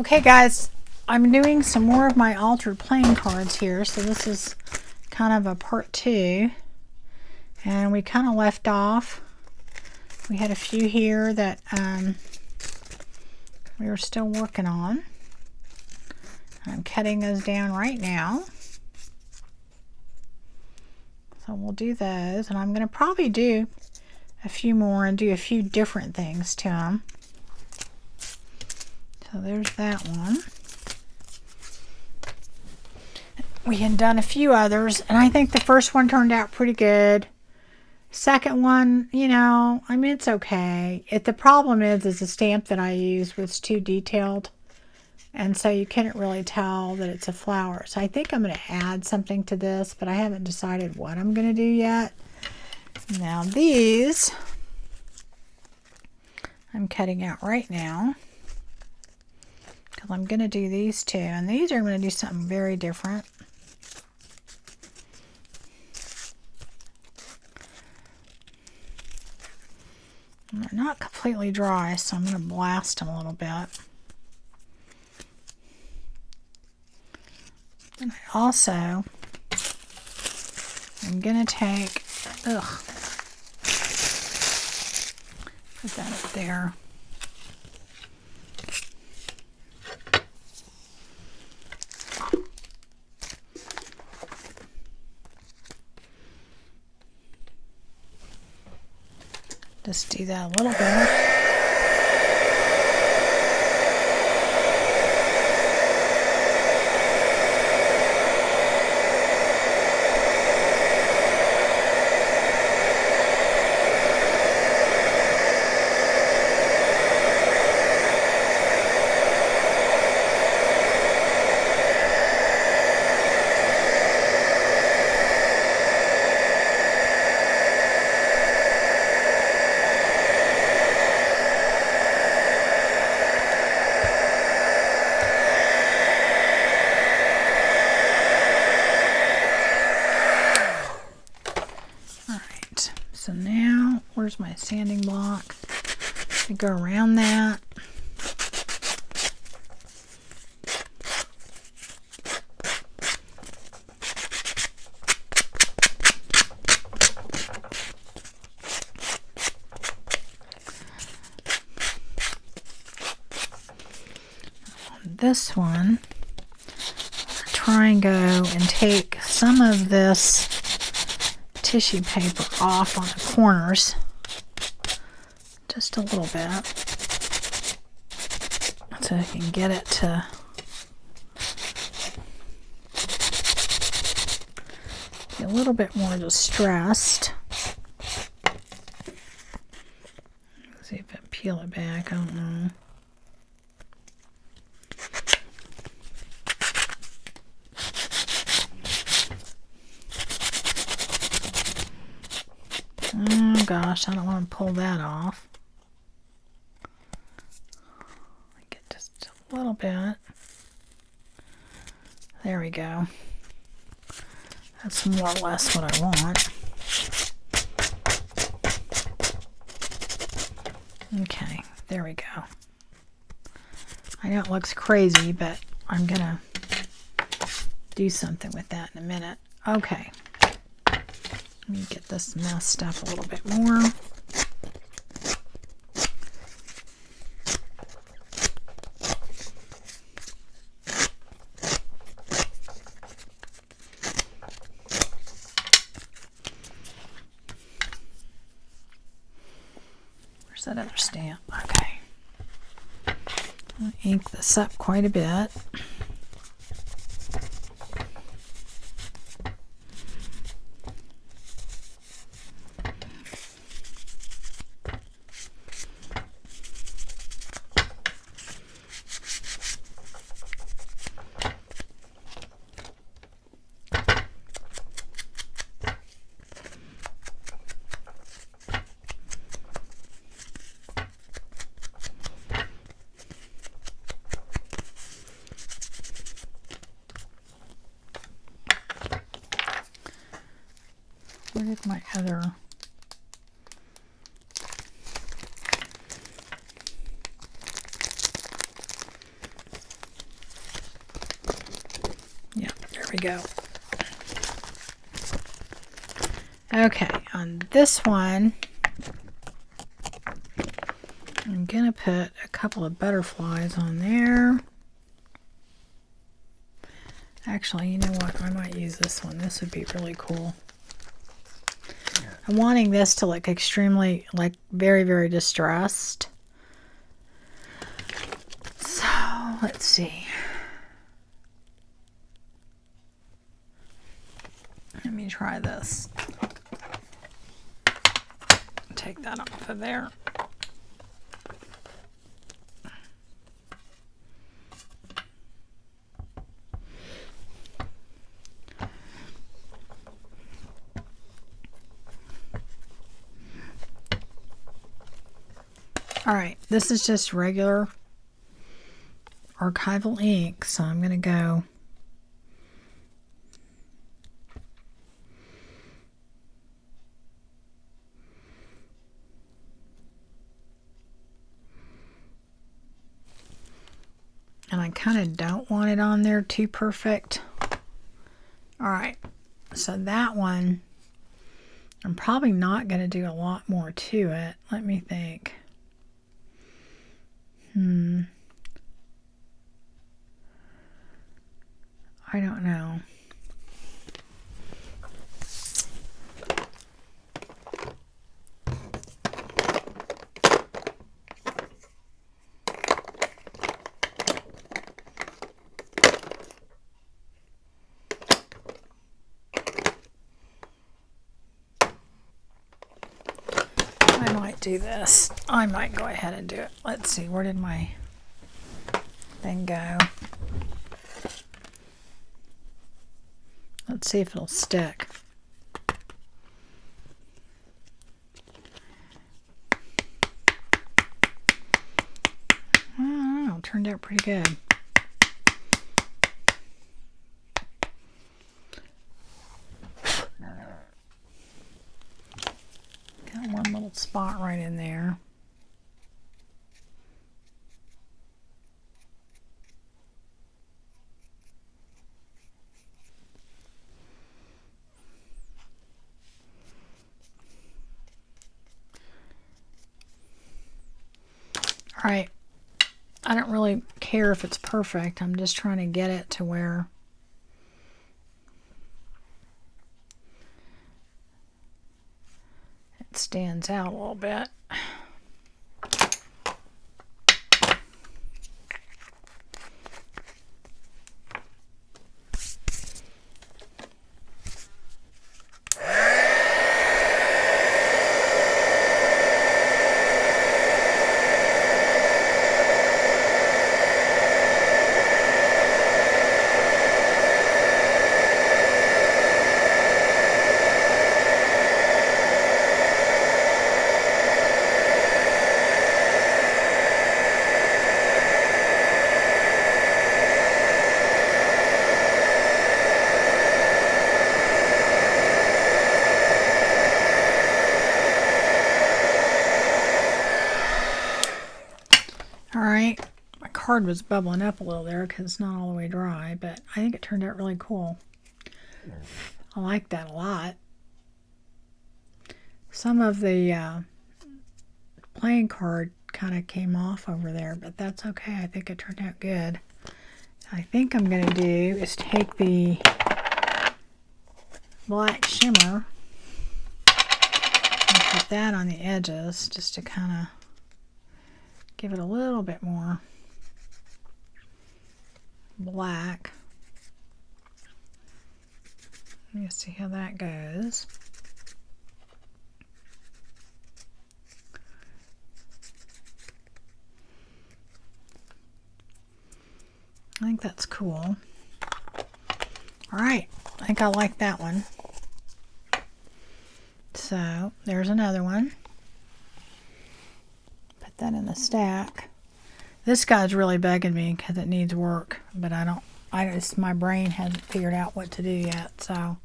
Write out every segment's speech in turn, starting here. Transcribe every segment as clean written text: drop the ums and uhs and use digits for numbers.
Okay guys, I'm doing some more of my altered playing cards here, so this is kind of a part 2, and we kind of left off. We had a few here that we were still working on. I'm cutting those down right now. So we'll do those, and I'm going to probably do a few more and do a few different things to them. So there's that one. We had done a few others, and I think the first one turned out pretty good. Second one, you know, I mean, it's okay. The problem is the stamp that I used was too detailed, and so you couldn't really tell that it's a flower. So I think I'm going to add something to this, but I haven't decided what I'm going to do yet. Now these, I'm cutting out right now, because I'm going to do these two, and these are going to do something very different. And they're not completely dry, so I'm going to blast them a little bit. And I also am going to take, put that up there. Just do that a little bit. So now, where's my sanding block? I go around that. On this one, try and go and take some of this tissue paper off on the corners, just a little bit, so I can get it to be a little bit more distressed. Let's see if I peel it back. I don't know. Oh gosh, I don't want to pull that off. Get just a little bit. There we go. That's more or less what I want. Okay, there we go. I know it looks crazy, but I'm gonna do something with that in a minute. Okay. Let me get this messed up a little bit more. Where's that other stamp? Okay. I'll ink this up quite a bit. Where did my other... we go. Okay, on this one, I'm going to put a couple of butterflies on there. Actually, you know what? I might use this one. This would be really cool. I'm wanting this to look extremely, like, very, very distressed. So, let's see. Let me try this. Take that off of there. Alright, this is just regular archival ink, so I'm going to go and I kind of don't want it on there too perfect. Alright, so that one, I'm probably not going to do a lot more to it. Let me think. I don't know. I might do this. I might go ahead and do it. Let's see, where did my thing go? Let's see if it'll stick. I don't know, it turned out pretty good. Got one little spot right in there. Alright, I don't really care if it's perfect. I'm just trying to get it to where it stands out a little bit. Alright, my card was bubbling up a little there because it's not all the way dry, but I think it turned out really cool. I like that a lot. Some of the playing card kind of came off over there, but that's okay. I think it turned out good. I think I'm going to do is take the black shimmer and put that on the edges just to kind of give it a little bit more black. Let me see how that goes. I think that's cool. Alright, I think I like that one. So, there's another one. Put that in the stack. This guy's really begging me because it needs work, but my brain hasn't figured out what to do yet, so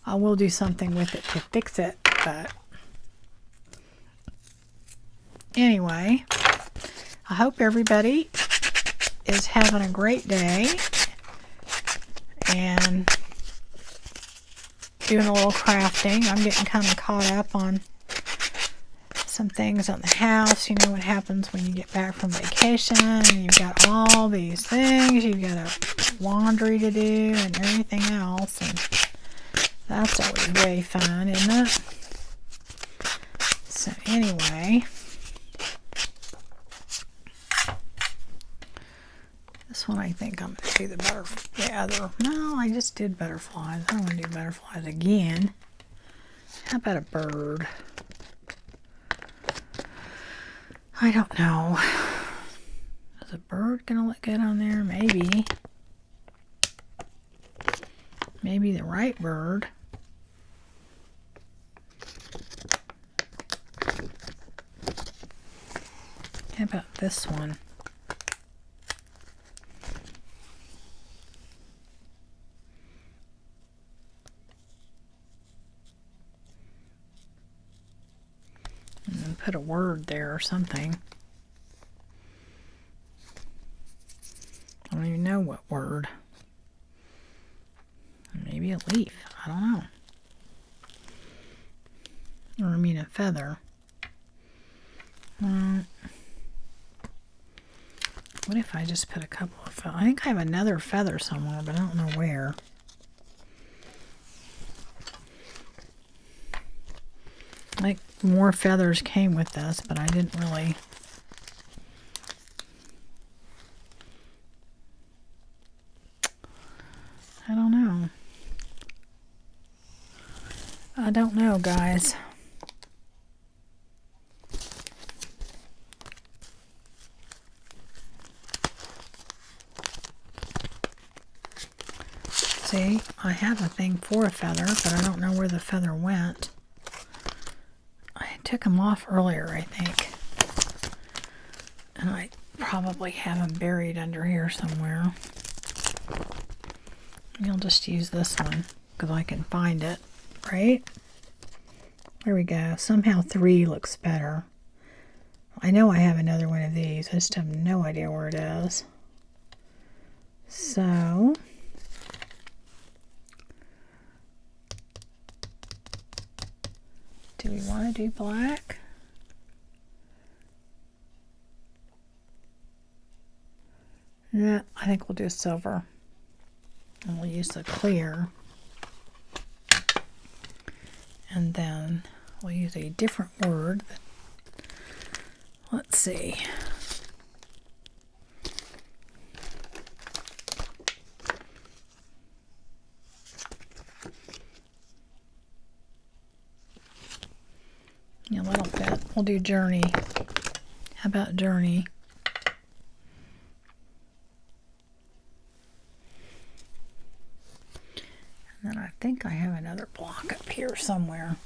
I will do something with it to fix it, but anyway, I hope everybody is having a great day, and doing a little crafting. I'm getting kind of caught up on some things on the house. You know what happens when you get back from vacation and you've got all these things. You've got a laundry to do and everything else, and that's always way fun, isn't it? So anyway, this one I think I'm going to do the other. No, I just did butterflies. I don't want to do butterflies again. How about a bird? I don't know. Is a bird going to look good on there? Maybe. Maybe the right bird. How about this one? And then put a word there or something. I don't even know what word. Maybe a leaf. I don't know. Or I mean a feather. What if I just put a couple of feathers? I think I have another feather somewhere, but I don't know where. Like more feathers came with this, but I didn't really. I don't know. I don't know, guys. See, I have a thing for a feather, but I don't know where the feather went. I took them off earlier, I think. And I probably have them buried under here somewhere. I'll just use this one because I can find it, right? There we go. Somehow 3 looks better. I know I have another one of these. I just have no idea where it is. So do we want to do black? Yeah, I think we'll do silver. And we'll use the clear. And then we'll use a different word. Let's see. Yeah, that'll fit. We'll do journey. How about journey? And then I think I have another block up here somewhere.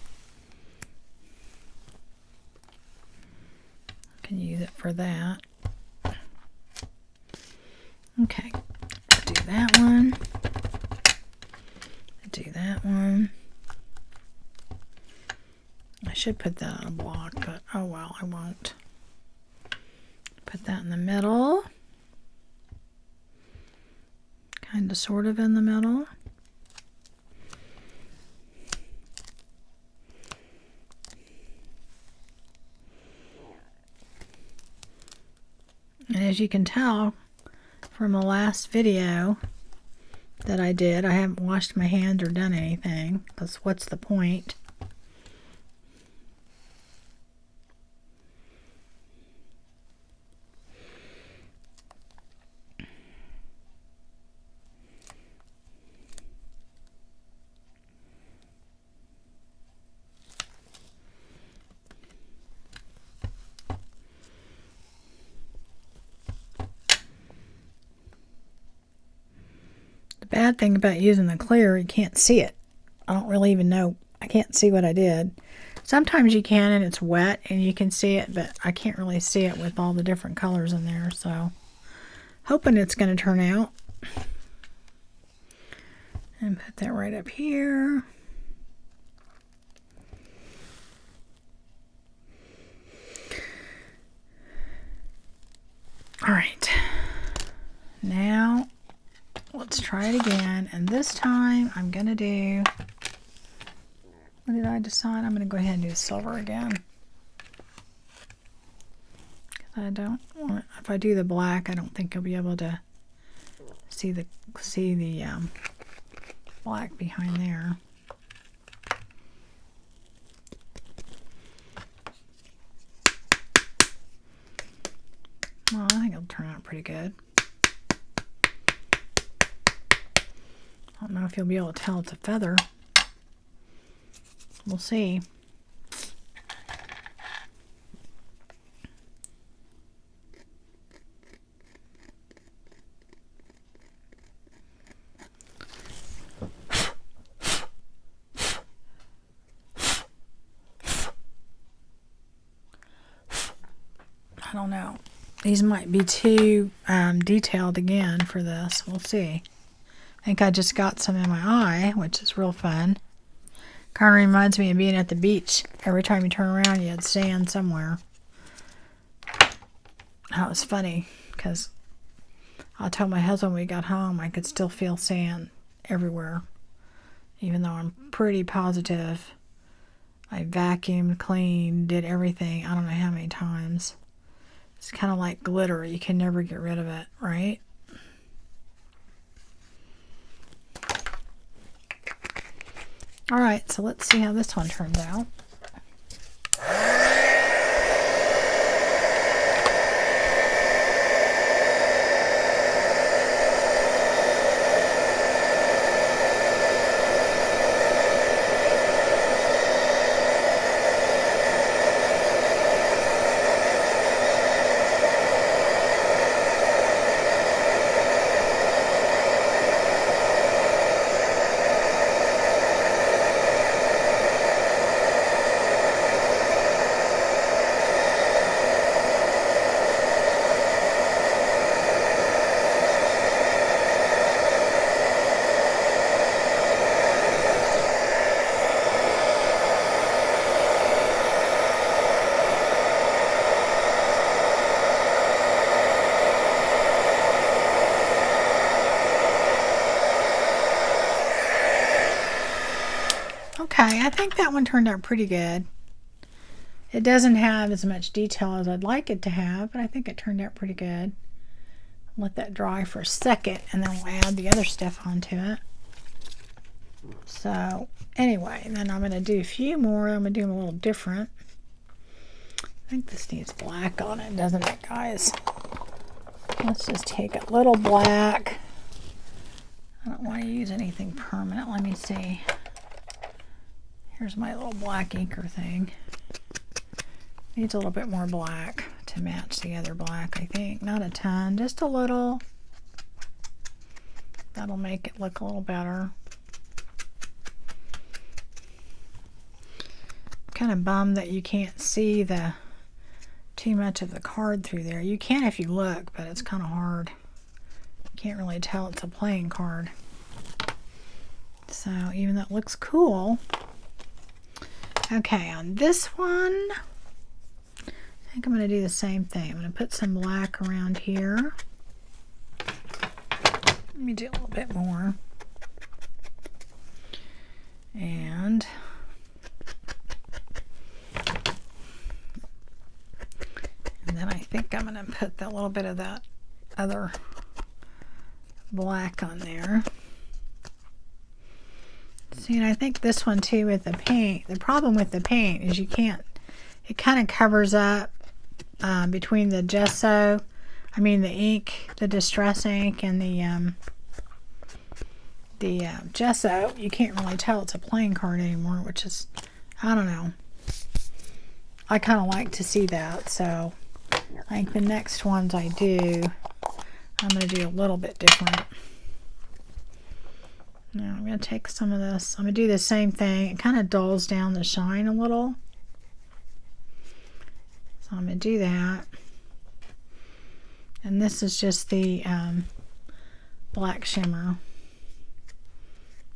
I can use it for that. Okay, do that one. Do that one. I should put that on a block, but oh well, I won't. Put that in the middle. Kind of, sort of in the middle. And as you can tell from the last video that I did, I haven't washed my hands or done anything, because what's the point? Bad thing about using the clear, you can't see it. I don't really even know. I can't see what I did. Sometimes you can and it's wet and you can see it, but I can't really see it with all the different colors in there. So, hoping it's going to turn out. And put that right up here. All right. Now, we'll let's try it again. And this time I'm going to do, what did I decide? I'm going to go ahead and do silver again. I don't want, if I do the black, I don't think you'll be able to see the black behind there. Well, I think it'll turn out pretty good. I don't know if you'll be able to tell it's a feather. We'll see. I don't know. These might be too detailed again for this. We'll see. I think I just got some in my eye, which is real fun. Kind of reminds me of being at the beach. Every time you turn around, you had sand somewhere. That was funny, because I told my husband when we got home I could still feel sand everywhere, even though I'm pretty positive I vacuumed, cleaned, did everything. I don't know how many times. It's kind of like glitter. You can never get rid of it, right? All right, so let's see how this one turns out. Okay, I think that one turned out pretty good. It doesn't have as much detail as I'd like it to have, but I think it turned out pretty good. Let that dry for a second, and then we'll add the other stuff onto it. So, anyway, then I'm going to do a few more. I'm going to do them a little different. I think this needs black on it, doesn't it, guys? Let's just take a little black. I don't want to use anything permanent. Let me see. Here's my little black inker thing. Needs a little bit more black to match the other black, I think. Not a ton, just a little. That'll make it look a little better. Kind of bummed that you can't see the too much of the card through there. You can if you look, but it's kind of hard. You can't really tell it's a playing card. So even though it looks cool. Okay, on this one, I think I'm going to do the same thing. I'm going to put some black around here. Let me do a little bit more. And then I think I'm going to put that little bit of that other black on there. See, and I think this one too with the paint, the problem with the paint is you can't, it kind of covers up between the gesso, the ink, the distress ink, and the gesso. You can't really tell it's a playing card anymore, which is, I don't know. I kind of like to see that, so I think the next ones I do, I'm going to do a little bit different. Now I'm going to take some of this. I'm going to do the same thing. It kind of dulls down the shine a little. So I'm going to do that. And this is just the black shimmer.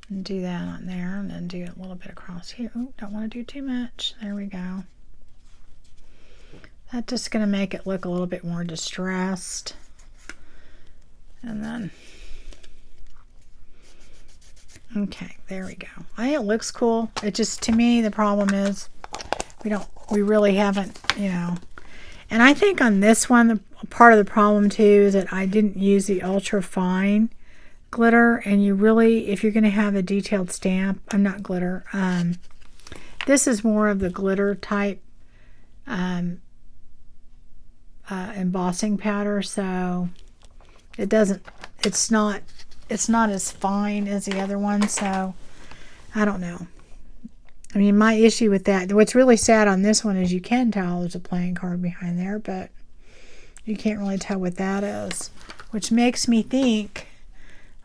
And do that on there. And then do a little bit across here. Oh, don't want to do too much. There we go. That's just going to make it look a little bit more distressed. And then Okay, there we go. I think it looks cool. It just, to me, the problem is we really haven't, you know. And I think on this one, part of the problem too is that I didn't use the ultra fine glitter. And you really, if you're going to have a detailed stamp, I'm not glitter. This is more of the glitter type embossing powder, so it doesn't. It's not as fine as the other one. So I don't know. I mean, my issue with that, what's really sad on this one is you can tell there's a playing card behind there, but you can't really tell what that is, which makes me think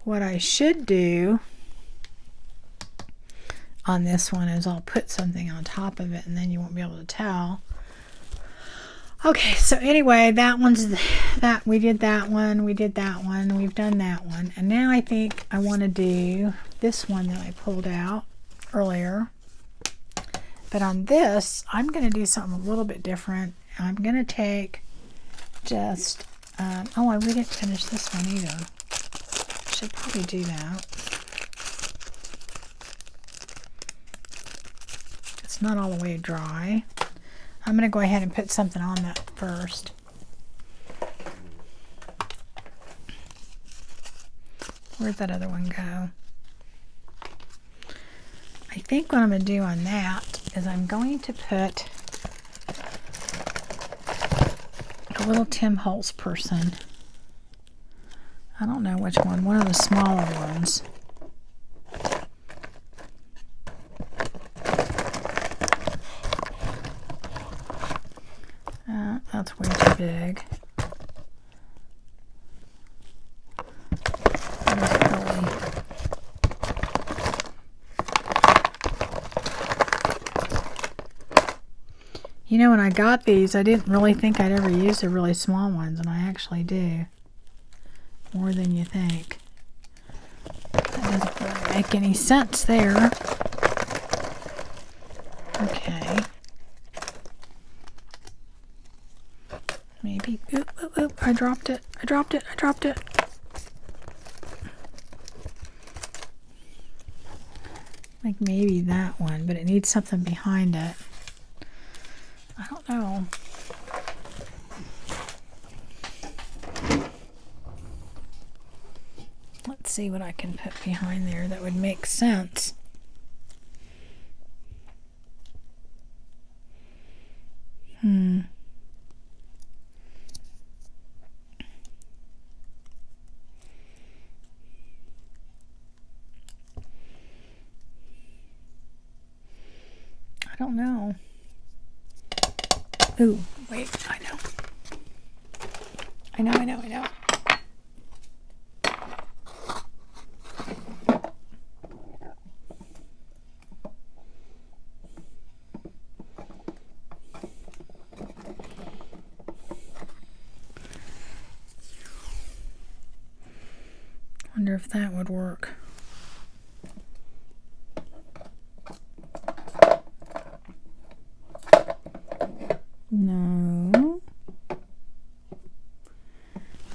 what I should do on this one is I'll put something on top of it and then you won't be able to tell. Okay, so anyway, that we did that one, we've done that one, and now I think I want to do this one that I pulled out earlier. But on this, I'm going to do something a little bit different. I'm going to take just, we didn't finish this one either. Should probably do that. It's not all the way dry. I'm going to go ahead and put something on that first. Where'd that other one go? I think what I'm going to do on that is I'm going to put a little Tim Holtz person. I don't know which one of the smaller ones. That's way too big. You know, when I got these, I didn't really think I'd ever use the really small ones, and I actually do. More than you think. That doesn't really make any sense there. Okay. Maybe. Oop, I dropped it. Like maybe that one, but it needs something behind it. I don't know. Let's see what I can put behind there that would make sense. I don't know. Ooh, wait, I know. Wonder if that would work. No.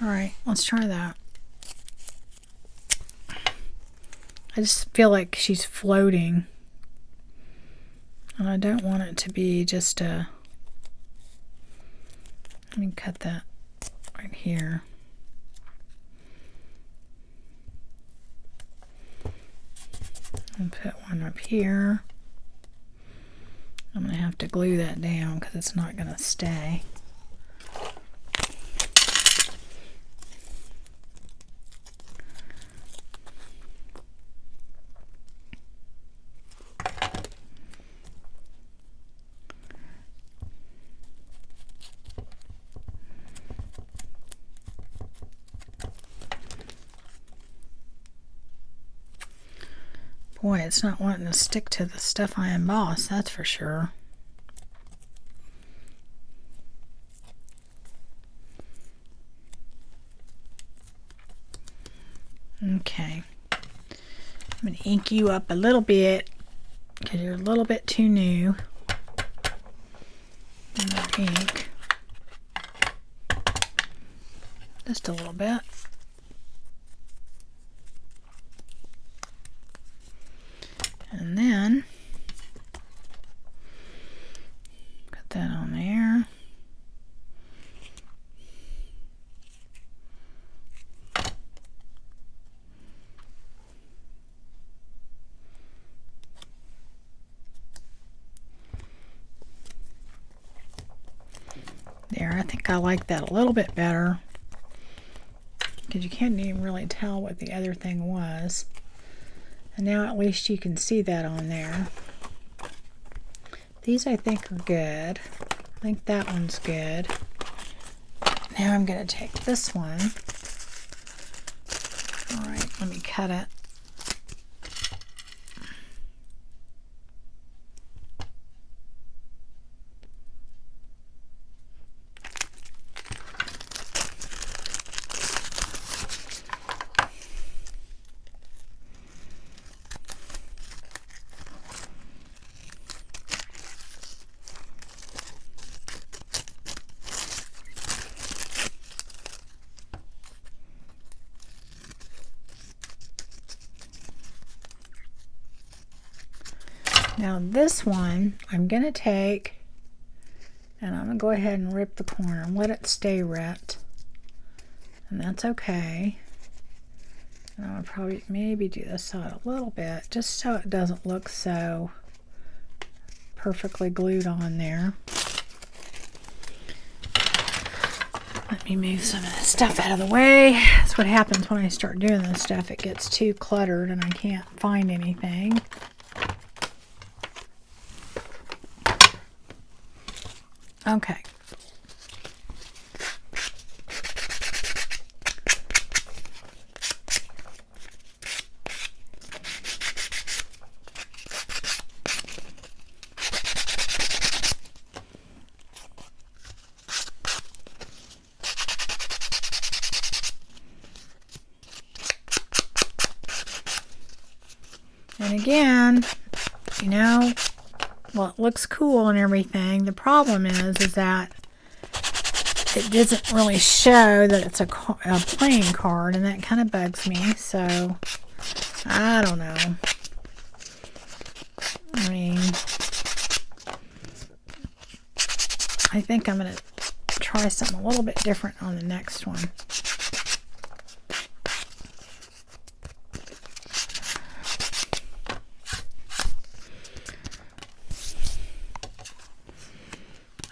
All right, let's try that. I just feel like she's floating. And I don't want it to be just a... Let me cut that right here. And put one up here. I'm going to have to glue that down because it's not going to stay. Boy, it's not wanting to stick to the stuff I embossed, that's for sure. Okay. I'm going to ink you up a little bit because you're a little bit too new. Ink. Just a little bit. And then put that on there. There, I think I like that a little bit better because you can't even really tell what the other thing was. And now at least you can see that on there. These I think are good. I think that one's good. Now I'm going to take this one. All right, let me cut it. Now this one I'm going to take and I'm going to go ahead and rip the corner and let it stay ripped. And that's okay. And I would probably maybe do this side a little bit just so it doesn't look so perfectly glued on there. Let me move some of this stuff out of the way. That's what happens when I start doing this stuff. It gets too cluttered and I can't find anything. Okay. And again, you know, well, it looks cool and everything. The problem is that it doesn't really show that it's a playing card, and that kind of bugs me. So, I don't know. I mean, I think I'm going to try something a little bit different on the next one.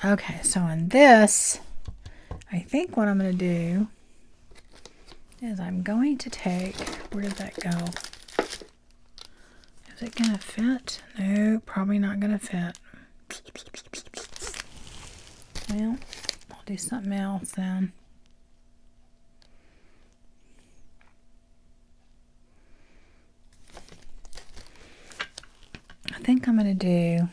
Okay, so in this, I think what I'm going to do is I'm going to take, where did that go? Is it going to fit? No, probably not going to fit. Well, I'll do something else then. I think I'm going to do,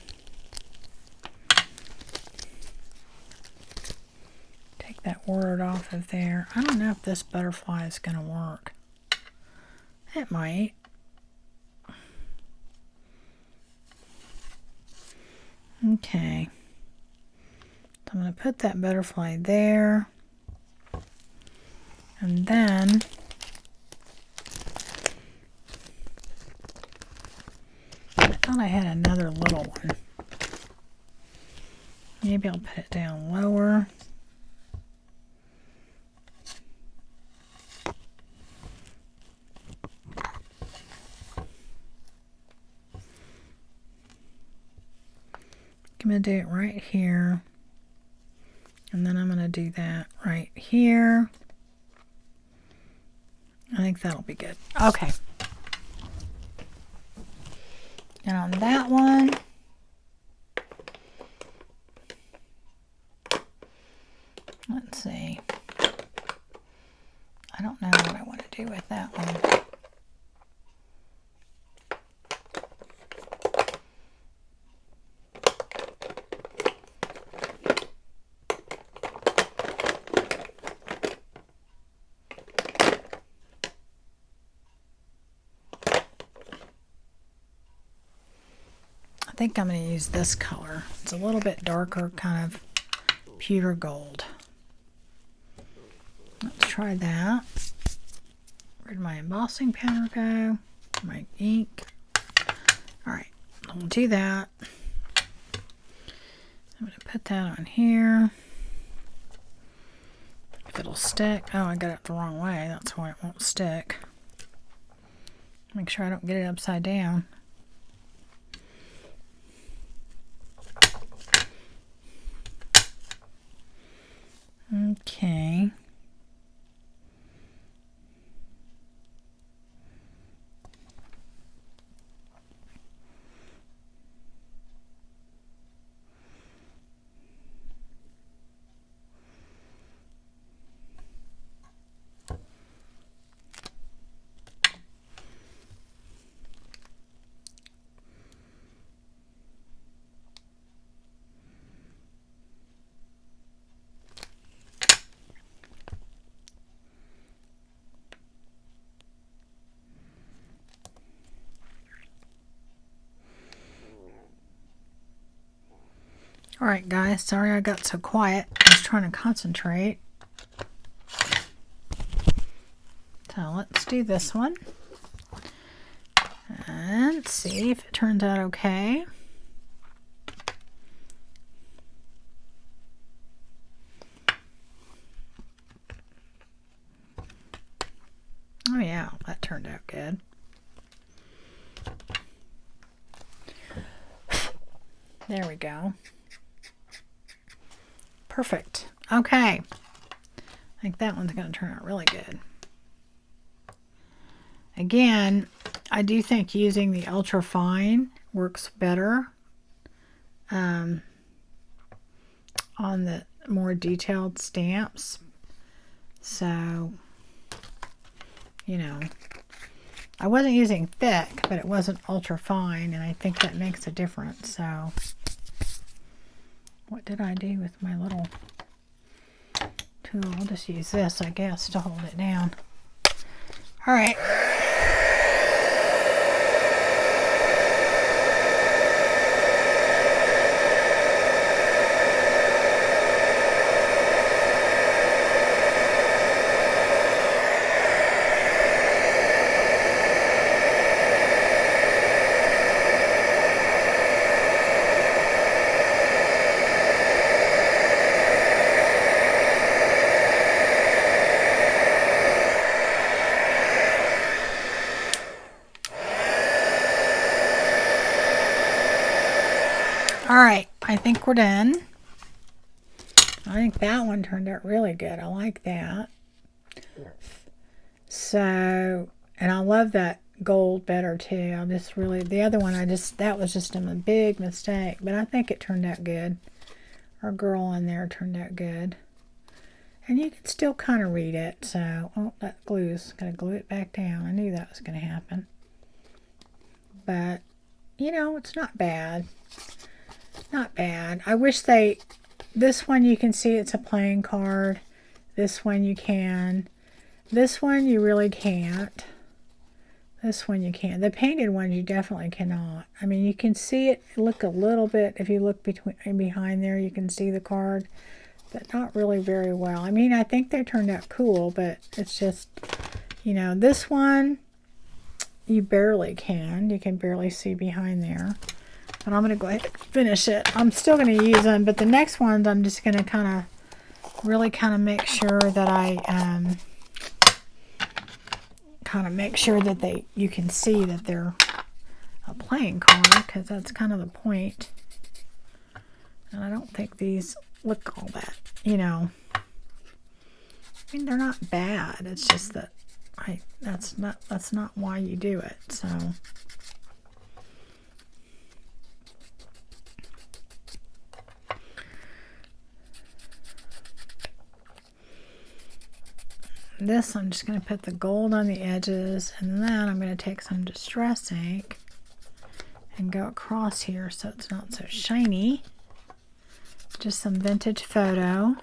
take that word off of there. I don't know if this butterfly is going to work. It might. Okay. So I'm going to put that butterfly there. And then I thought I had another little one. Maybe I'll put it down lower. I'm going to do it right here. And then I'm going to do that right here. I think that'll be good. Okay. And on that one, let's see. I don't know what I want to do with that one. I think I'm going to use this color. It's a little bit darker, kind of pewter gold. Let's try that. Where'd my embossing powder go? My ink. Alright, I'll do that. I'm going to put that on here. If it'll stick. Oh, I got it the wrong way. That's why it won't stick. Make sure I don't get it upside down. Okay. Alright guys, sorry I got so quiet. I was trying to concentrate. So let's do this one. And see if it turns out okay. Oh yeah, that turned out good. There we go. Perfect. Okay. I think that one's going to turn out really good. Again, I do think using the ultra fine works better on the more detailed stamps. So, you know, I wasn't using thick, but it wasn't ultra fine, and I think that makes a difference. So, what did I do with my little tool? I'll just use this, I guess, to hold it down. All right. Alright, I think we're done. I think that one turned out really good. I like that. So, and I love that gold better too. I just really, the other one, that was just a big mistake. But I think it turned out good. Our girl in there turned out good. And you can still kind of read it. So, oh, that glue's going to glue it back down. I knew that was going to happen. But, you know, it's not bad. Not bad. I wish this one you can see it's a playing card. This one you can. This one you really can't. This one you can. The painted ones you definitely cannot. I mean, you can see it look a little bit. If you look behind there, you can see the card, but not really very well. I mean, I think they turned out cool, but it's just, you know, this one you barely can. You can barely see behind there. But I'm going to go ahead and finish it. I'm still going to use them, but the next ones I'm just going to kind of really kind of make sure that I you can see that they're a playing card, because that's kind of the point. And I don't think these look all that, you know. I mean, they're not bad. It's just that that's not why you do it. So. This, I'm just going to put the gold on the edges, and then I'm going to take some Distress ink and go across here so it's not so shiny. Just some Vintage Photo.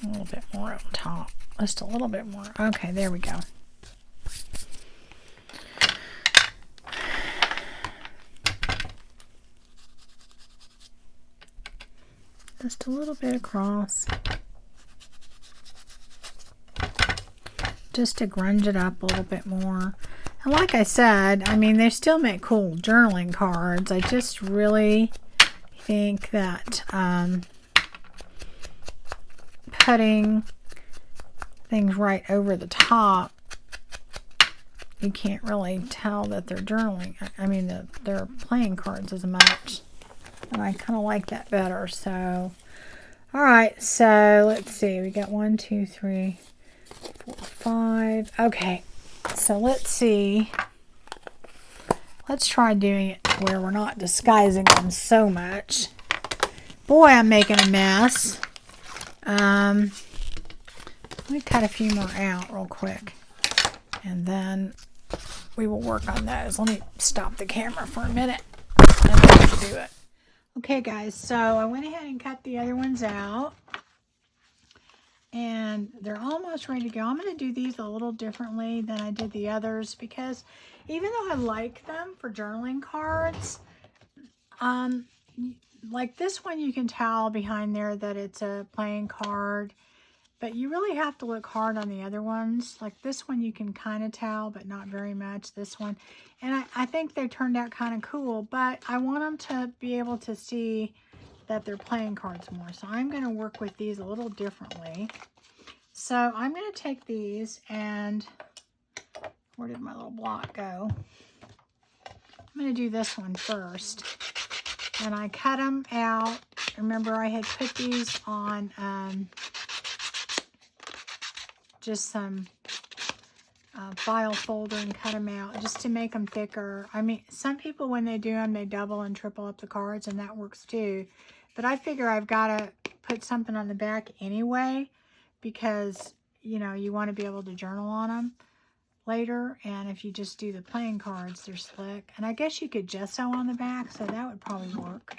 A little bit more on top. Just a little bit more. Okay, there we go. Just a little bit across. Just to grunge it up a little bit more. And like I said, I mean, they still make cool journaling cards. I just really think that putting things right over the top, you can't really tell that they're journaling. I mean, that they're playing cards as much. And I kind of like that better. So, all right. So let's see. We got 1, 2, 3, 4, 5. Okay. So let's see. Let's try doing it where we're not disguising them so much. Boy, I'm making a mess. Let me cut a few more out real quick. And then we will work on those. Let me stop the camera for a minute and then we'll do it. Okay, guys, so I went ahead and cut the other ones out. And they're almost ready to go. I'm going to do these a little differently than I did the others because even though I like them for journaling cards, like this one you can tell behind there that it's a playing card, but you really have to look hard on the other ones. Like this one you can kind of tell, but not very much. This one. And I think they turned out kind of cool, but I want them to be able to see that they're playing cards more. So I'm going to work with these a little differently. So I'm going to take these and, where did my little block go? I'm going to do this one first. And I cut them out. Remember I had put these on just some file folder and cut them out just to make them thicker. I mean, some people when they do them, they double and triple up the cards, and that works too. But I figure I've got to put something on the back anyway because, you know, you want to be able to journal on them later. And if you just do the playing cards, they're slick. And I guess you could gesso on the back, so that would probably work.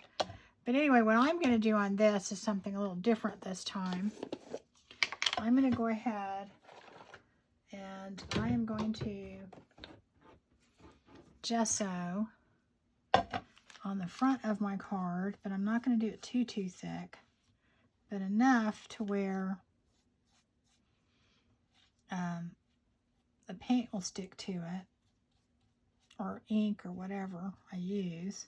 But anyway, what I'm going to do on this is something a little different this time. I'm going to go ahead and I am going to gesso on the front of my card, but I'm not going to do it too thick, but enough to where the paint will stick to it, or ink or whatever I use.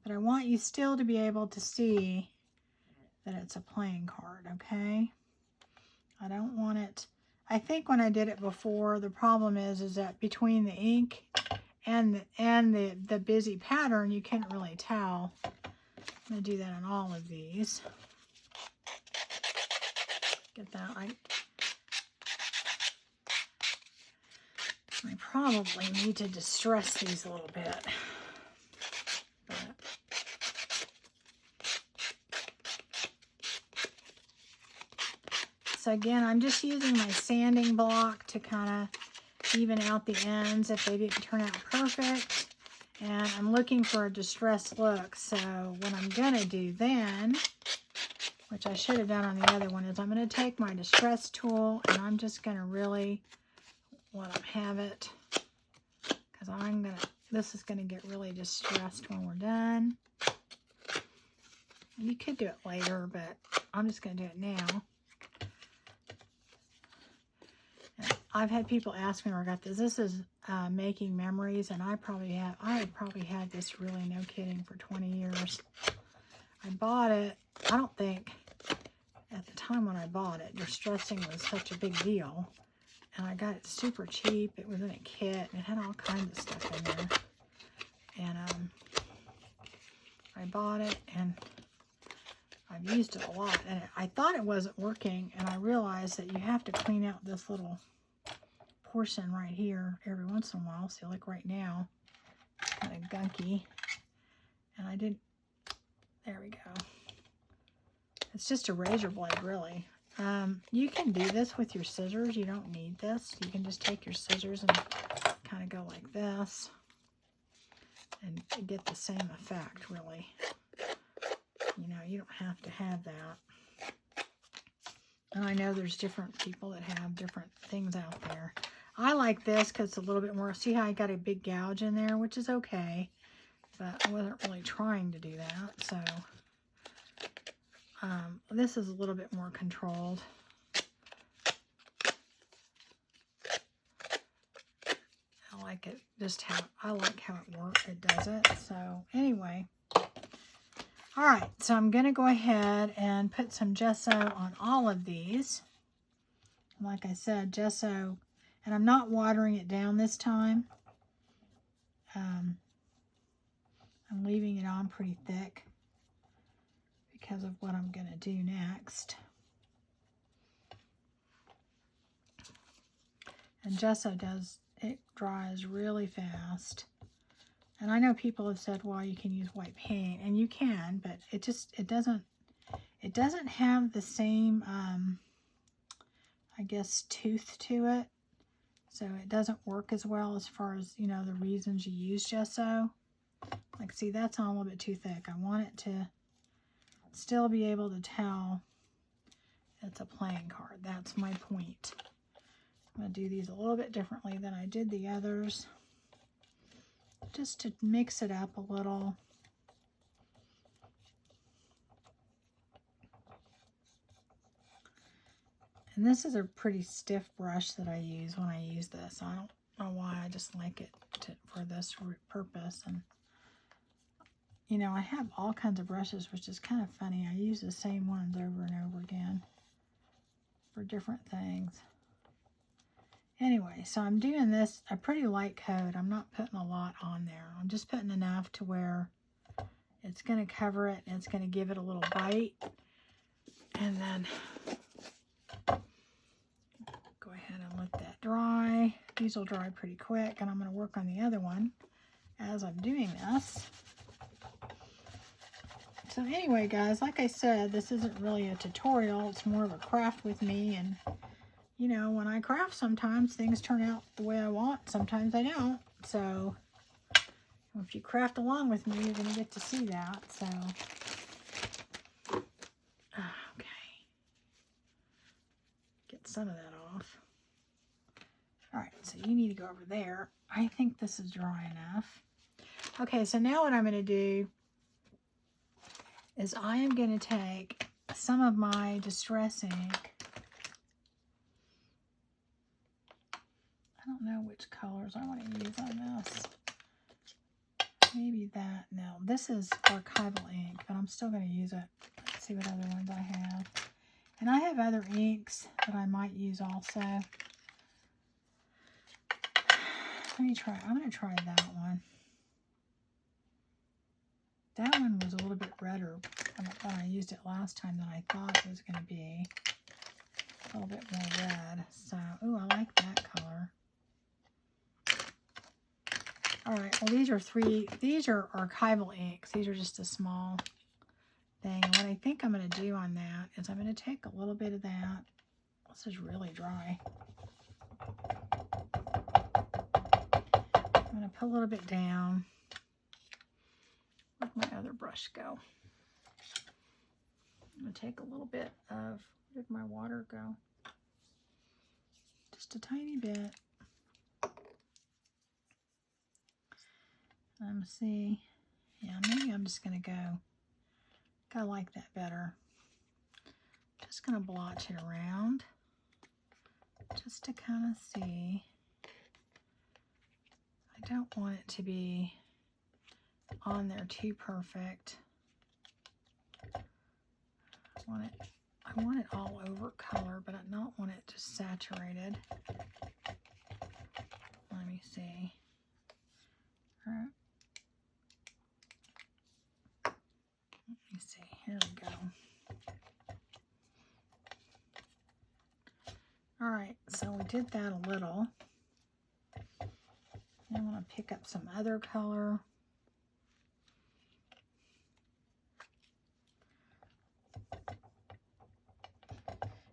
But I want you still to be able to see that it's a playing card, okay? I don't want it. I think when I did it before, the problem is that between the ink and the busy pattern, you can't really tell. I'm going to do that on all of these. Get that. I probably need to distress these a little bit. So again, I'm just using my sanding block to kind of even out the ends if they didn't turn out perfect. And I'm looking for a distressed look. So what I'm going to do then, which I should have done on the other one, is I'm going to take my distress tool and I'm just going to really let them have it. Because this is going to get really distressed when we're done. You could do it later, but I'm just going to do it now. I've had people ask me where I got this. This is Making Memories, and I have probably had this, really, no kidding, for 20 years. I bought it. I don't think at the time when I bought it, distressing was such a big deal. And I got it super cheap. It was in a kit, and it had all kinds of stuff in there. And I bought it, and I've used it a lot. And I thought it wasn't working, and I realized that you have to clean out this little portion right here every once in a while. See, like right now, it's kind of gunky. And I didn't, there we go. It's just a razor blade, really. You can do this with your scissors. You don't need this. You can just take your scissors and kind of go like this and get the same effect, really. You know, you don't have to have that. And I know there's different people that have different things out there. I like this because it's a little bit more, see how I got a big gouge in there, which is okay. But I wasn't really trying to do that, so this is a little bit more controlled. I like it, I like how it does it. So anyway, all right, so I'm going to go ahead and put some gesso on all of these. Like I said, gesso, and I'm not watering it down this time. I'm leaving it on pretty thick because of what I'm going to do next. And gesso it dries really fast. And I know people have said, well, you can use white paint, and you can, but it doesn't have the same, I guess, tooth to it. So it doesn't work as well as far as, you know, the reasons you use gesso. Like, see, that's on a little bit too thick. I want it to still be able to tell it's a playing card. That's my point. I'm going to do these a little bit differently than I did the others, just to mix it up a little. And this is a pretty stiff brush that I use when I use this. I don't know why, I just like it for this purpose. And, you know, I have all kinds of brushes, which is kind of funny. I use the same ones over and over again for different things. Anyway, so I'm doing this a pretty light coat. I'm not putting a lot on there. I'm just putting enough to where it's going to cover it and it's going to give it a little bite. And then go ahead and let that dry. These will dry pretty quick, and I'm going to work on the other one as I'm doing this. So anyway, guys, like I said, this isn't really a tutorial. It's more of a craft with me, and you know, when I craft, sometimes things turn out the way I want. Sometimes I don't. So if you craft along with me, you're going to get to see that. So, okay. Get some of that off. All right, so you need to go over there. I think this is dry enough. Okay, so now what I'm going to do is I am going to take some of my Distress ink. I don't know which colors I want to use on this. Maybe that. No, this is archival ink, but I'm still going to use it. Let's see what other ones I have. And I have other inks that I might use also. Let me try. I'm going to try that one. That one was a little bit redder when I used it last time than I thought it was going to be. A little bit more red. So, ooh, I like that color. All right, well, these are archival inks. These are just a small thing. And what I think I'm going to do on that is I'm going to take a little bit of that. This is really dry. I'm going to put a little bit down. Where'd my other brush go? I'm going to take a little bit of, where did my water go? Just a tiny bit. See, yeah, maybe I'm just going to go, I like that better. Just going to blotch it around, just to kind of see. I don't want it to be on there too perfect. I want it all over color, but I don't want it just saturated. Let me see. All right. Let me see, here we go. All right, so we did that a little. I want to pick up some other color.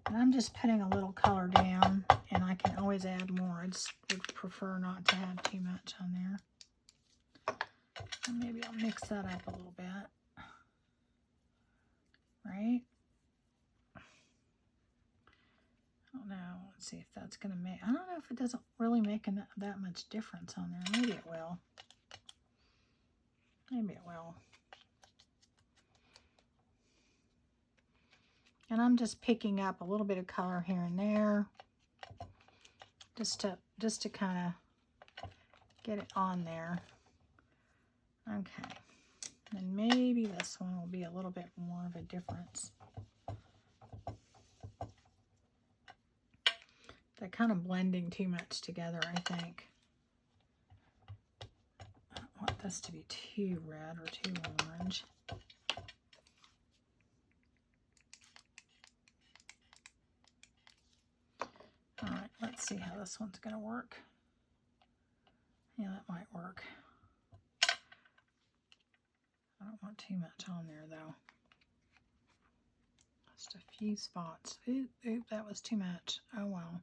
And I'm just putting a little color down, and I can always add more. I just would prefer not to have too much on there. And maybe I'll mix that up a little bit. Right? I don't know. Let's see if that's going to make... I don't know if it doesn't really make that much difference on there. Maybe it will. Maybe it will. And I'm just picking up a little bit of color here and there. Just to kind of get it on there. Okay. And maybe this one will be a little bit more of a difference. They're kind of blending too much together, I think. I don't want this to be too red or too orange. All right, let's see how this one's going to work. Yeah, that might work. I don't want too much on there, though. Just a few spots. Oop, that was too much. Oh, well.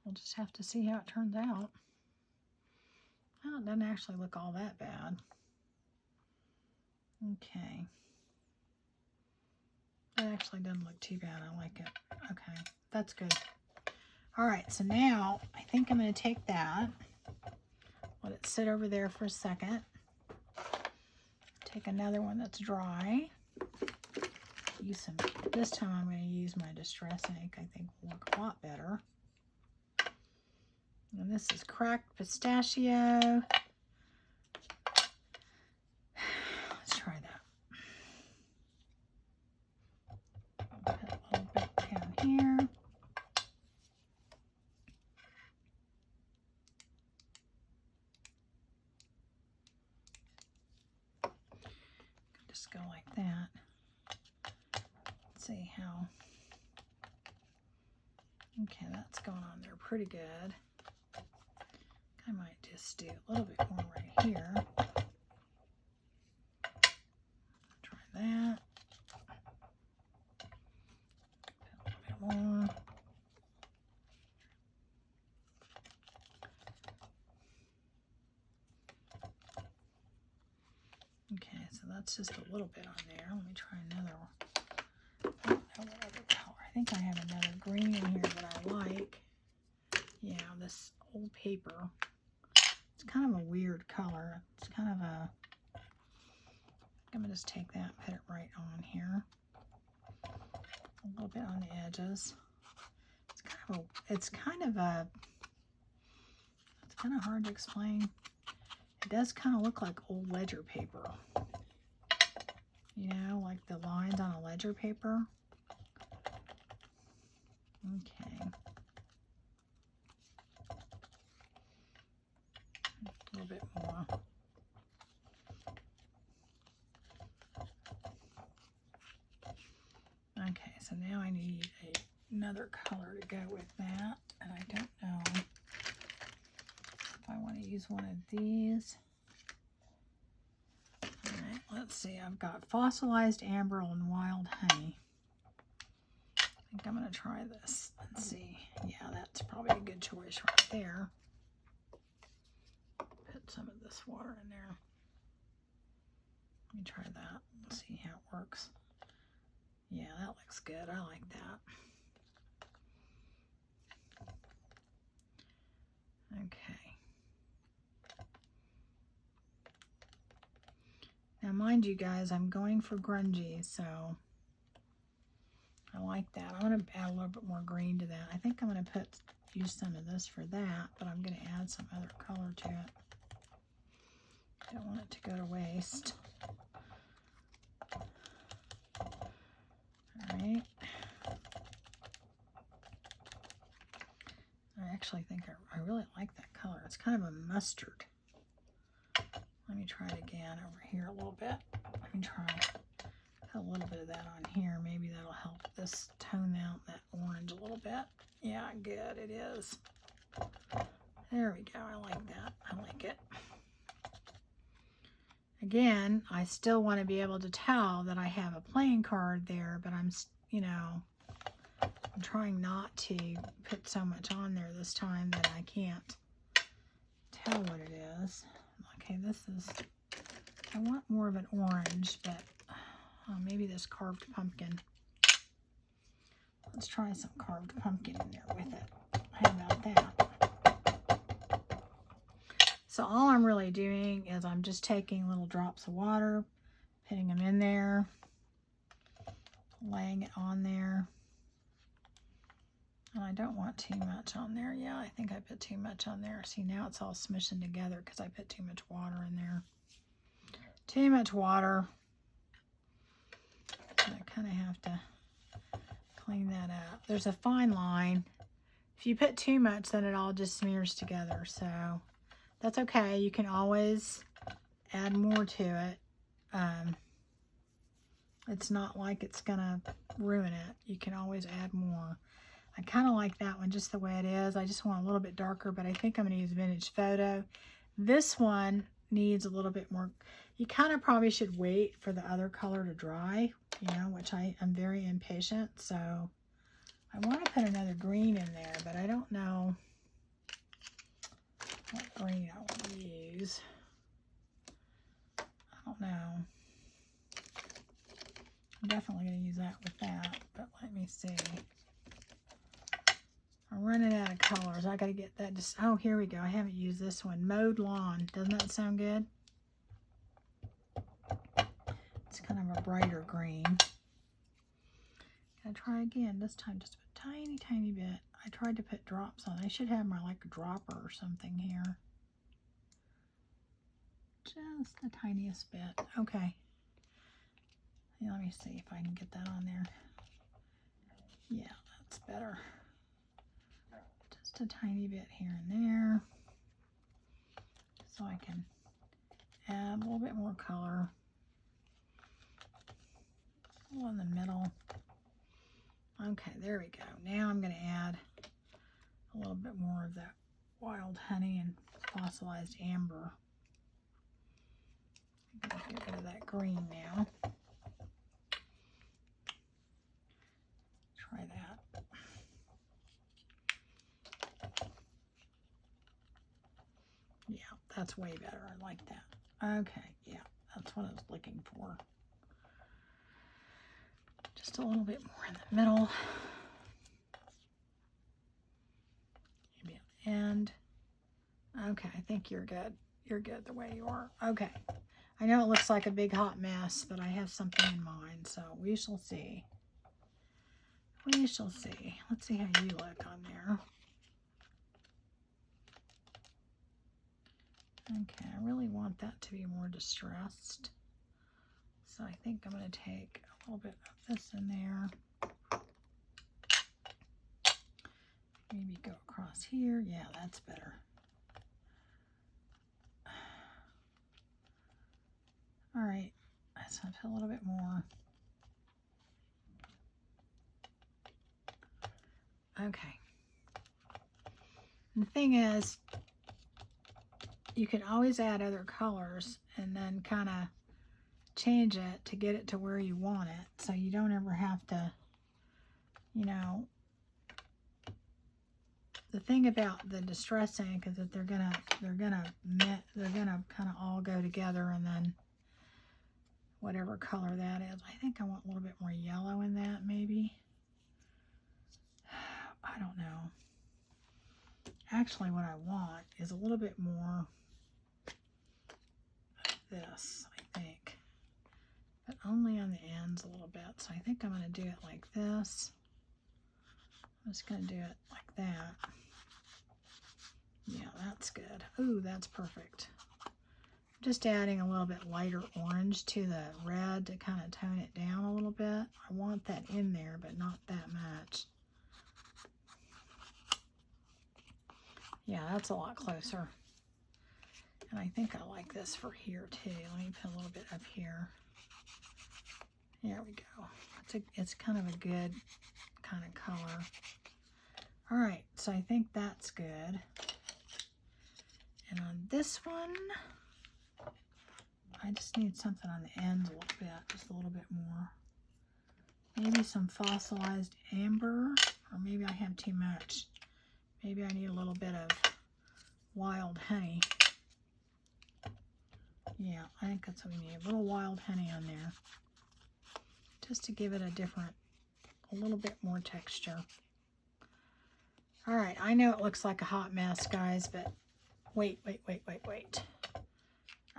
We'll just have to see how it turns out. Well, it doesn't actually look all that bad. Okay. It actually doesn't look too bad. I like it. Okay, that's good. All right, so now I think I'm going to take that, let it sit over there for a second. Take another one that's dry. Use some. This time I'm going to use my Distress ink. I think will work a lot better. And this is cracked pistachio. Let's try that. I'll put a little bit down here. Just go like that. Let's see how. Okay, that's going on there pretty good. I might just do a little bit more right here. Try that. Put a little bit more. Okay, so that's just a little bit on there. Let me try another one. I don't know what other color. I think I have another green in here that I like. Yeah, this old paper. It's kind of a weird color. It's kind of a, I'm gonna just take that and put it right on here. A little bit on the edges. It's kind of hard to explain. It does kind of look like old ledger paper. You know, like the lines on a ledger paper. Okay. A little bit more. Okay, so now I need another color to go with that, and I don't know if I want to use one of these. All right, let's see. I've got fossilized amber and wild honey. I think I'm going to try this and see. Yeah, that's probably a good choice right there. Put some of this water in there. Let me try that and see how it works. Yeah, that looks good. I like that. Okay. Now, mind you guys, I'm going for grungy, so I like that. I'm going to add a little bit more green to that. I think I'm going to use some of this for that, but I'm going to add some other color to it. I don't want it to go to waste. All right. I actually think I really like that color. It's kind of a mustard. Let me try it again over here a little bit. Let me try. Put a little bit of that on here. Maybe that'll help this tone out that orange a little bit. Yeah, good. It is. There we go. I like that. I like it. Again, I still want to be able to tell that I have a playing card there, but I'm trying not to put so much on there this time that I can't tell what it is. Okay, this is, I want more of an orange, but maybe this carved pumpkin. Let's try some carved pumpkin in there with it. How about that? So all I'm really doing is I'm just taking little drops of water, putting them in there, laying it on there. And I don't want too much on there. Yeah, I think I put too much on there. See, now it's all smushing together because I put too much water in there. Too much water. I kind of have to clean that up. There's a fine line. If you put too much, then it all just smears together. So that's okay. You can always add more to it. It's not like it's gonna ruin it. You can always add more. I kind of like that one just the way it is. I just want a little bit darker, but I think I'm going to use Vintage Photo. This one needs a little bit more. You kind of probably should wait for the other color to dry, you know, which I'm very impatient. So I want to put another green in there, but I don't know what green I want to use. I don't know. I'm definitely going to use that with that, but let me see. I'm running out of colors. I got to get that. Just, oh, here we go. I haven't used this one. Mowed Lawn. Doesn't that sound good? It's kind of a brighter green. Gotta try again. This time just a tiny, tiny bit. I tried to put drops on. I should have my like dropper or something here. Just the tiniest bit. Okay. Yeah, let me see if I can get that on there. Yeah, that's better. Just a tiny bit here and there. So I can add a little bit more color. A little in the middle. Okay, there we go. Now I'm going to add a little bit more of that wild honey and fossilized amber. I'm going to get rid of that green now. Try that. Yeah, that's way better. I like that. Okay, yeah, that's what I was looking for. Just a little bit more in the middle. Maybe at the end. Okay, I think you're good. You're good the way you are. Okay. I know it looks like a big hot mess, but I have something in mind, so we shall see. We shall see. Let's see how you look on there. Okay, I really want that to be more distressed. So I think I'm going to take a little bit of this in there. Maybe go across here. Yeah, that's better. All right, let's have a little bit more. Okay. And the thing is, you can always add other colors and then kind of change it to get it to where you want it, so you don't ever have to, you know. The thing about the distress ink is that they're gonna kind of all go together, and then whatever color that is. I think I want a little bit more yellow in that, maybe. I don't know. Actually, what I want is a little bit more of this, I think. But only on the ends a little bit. So I think I'm going to do it like this. I'm just going to do it like that. Yeah, that's good. Ooh, that's perfect. Just adding a little bit lighter orange to the red to kind of tone it down a little bit. I want that in there, but not that much. Yeah, that's a lot closer. And I think I like this for here too. Let me put a little bit up here. There we go. It's kind of a good kind of color. All right, so I think that's good. And on this one, I just need something on the ends a little bit, just a little bit more. Maybe some fossilized amber, or maybe I have too much. Maybe I need a little bit of wild honey. Yeah, I think that's what we need. A little wild honey on there. Just to give it a little bit more texture. All right, I know it looks like a hot mess, guys, but wait.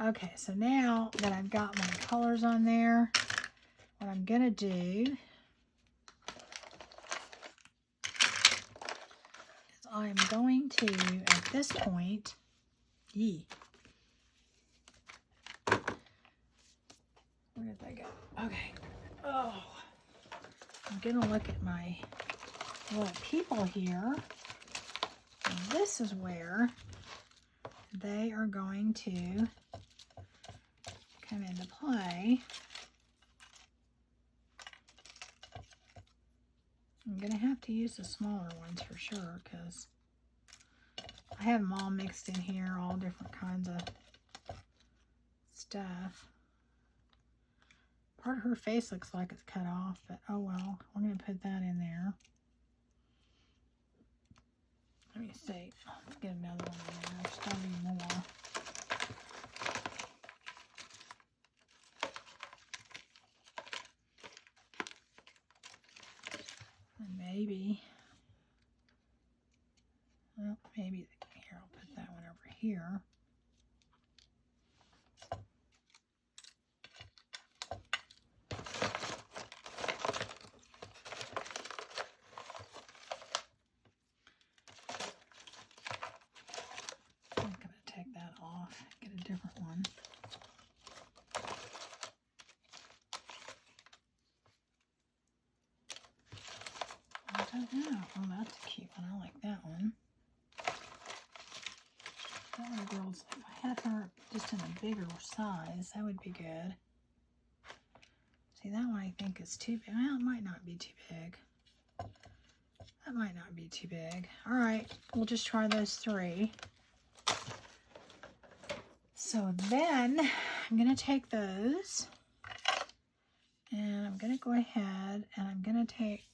Okay, so now that I've got my colors on there, what I'm gonna do I'm going to, at this point, where did they go? Okay. Oh, I'm going to look at my little people here. And this is where they are going to come into play. I'm going to have to use the smaller ones for sure because I have them all mixed in here, all different kinds of stuff. Part of her face looks like it's cut off, but oh well. We're going to put that in there. Let me see. Let's get another one in there. There's got to be more. And maybe, well, maybe here, I'll put that one over here. I'm going to take that off, get a different one. I don't know. Oh, that's a cute one. I like that one. That one girl's, if I had her just in a bigger size, that would be good. See, that one I think is too big. Well, it might not be too big. That might not be too big. All right, we'll just try those 3. So then I'm going to take those and I'm going to go ahead and I'm going to take,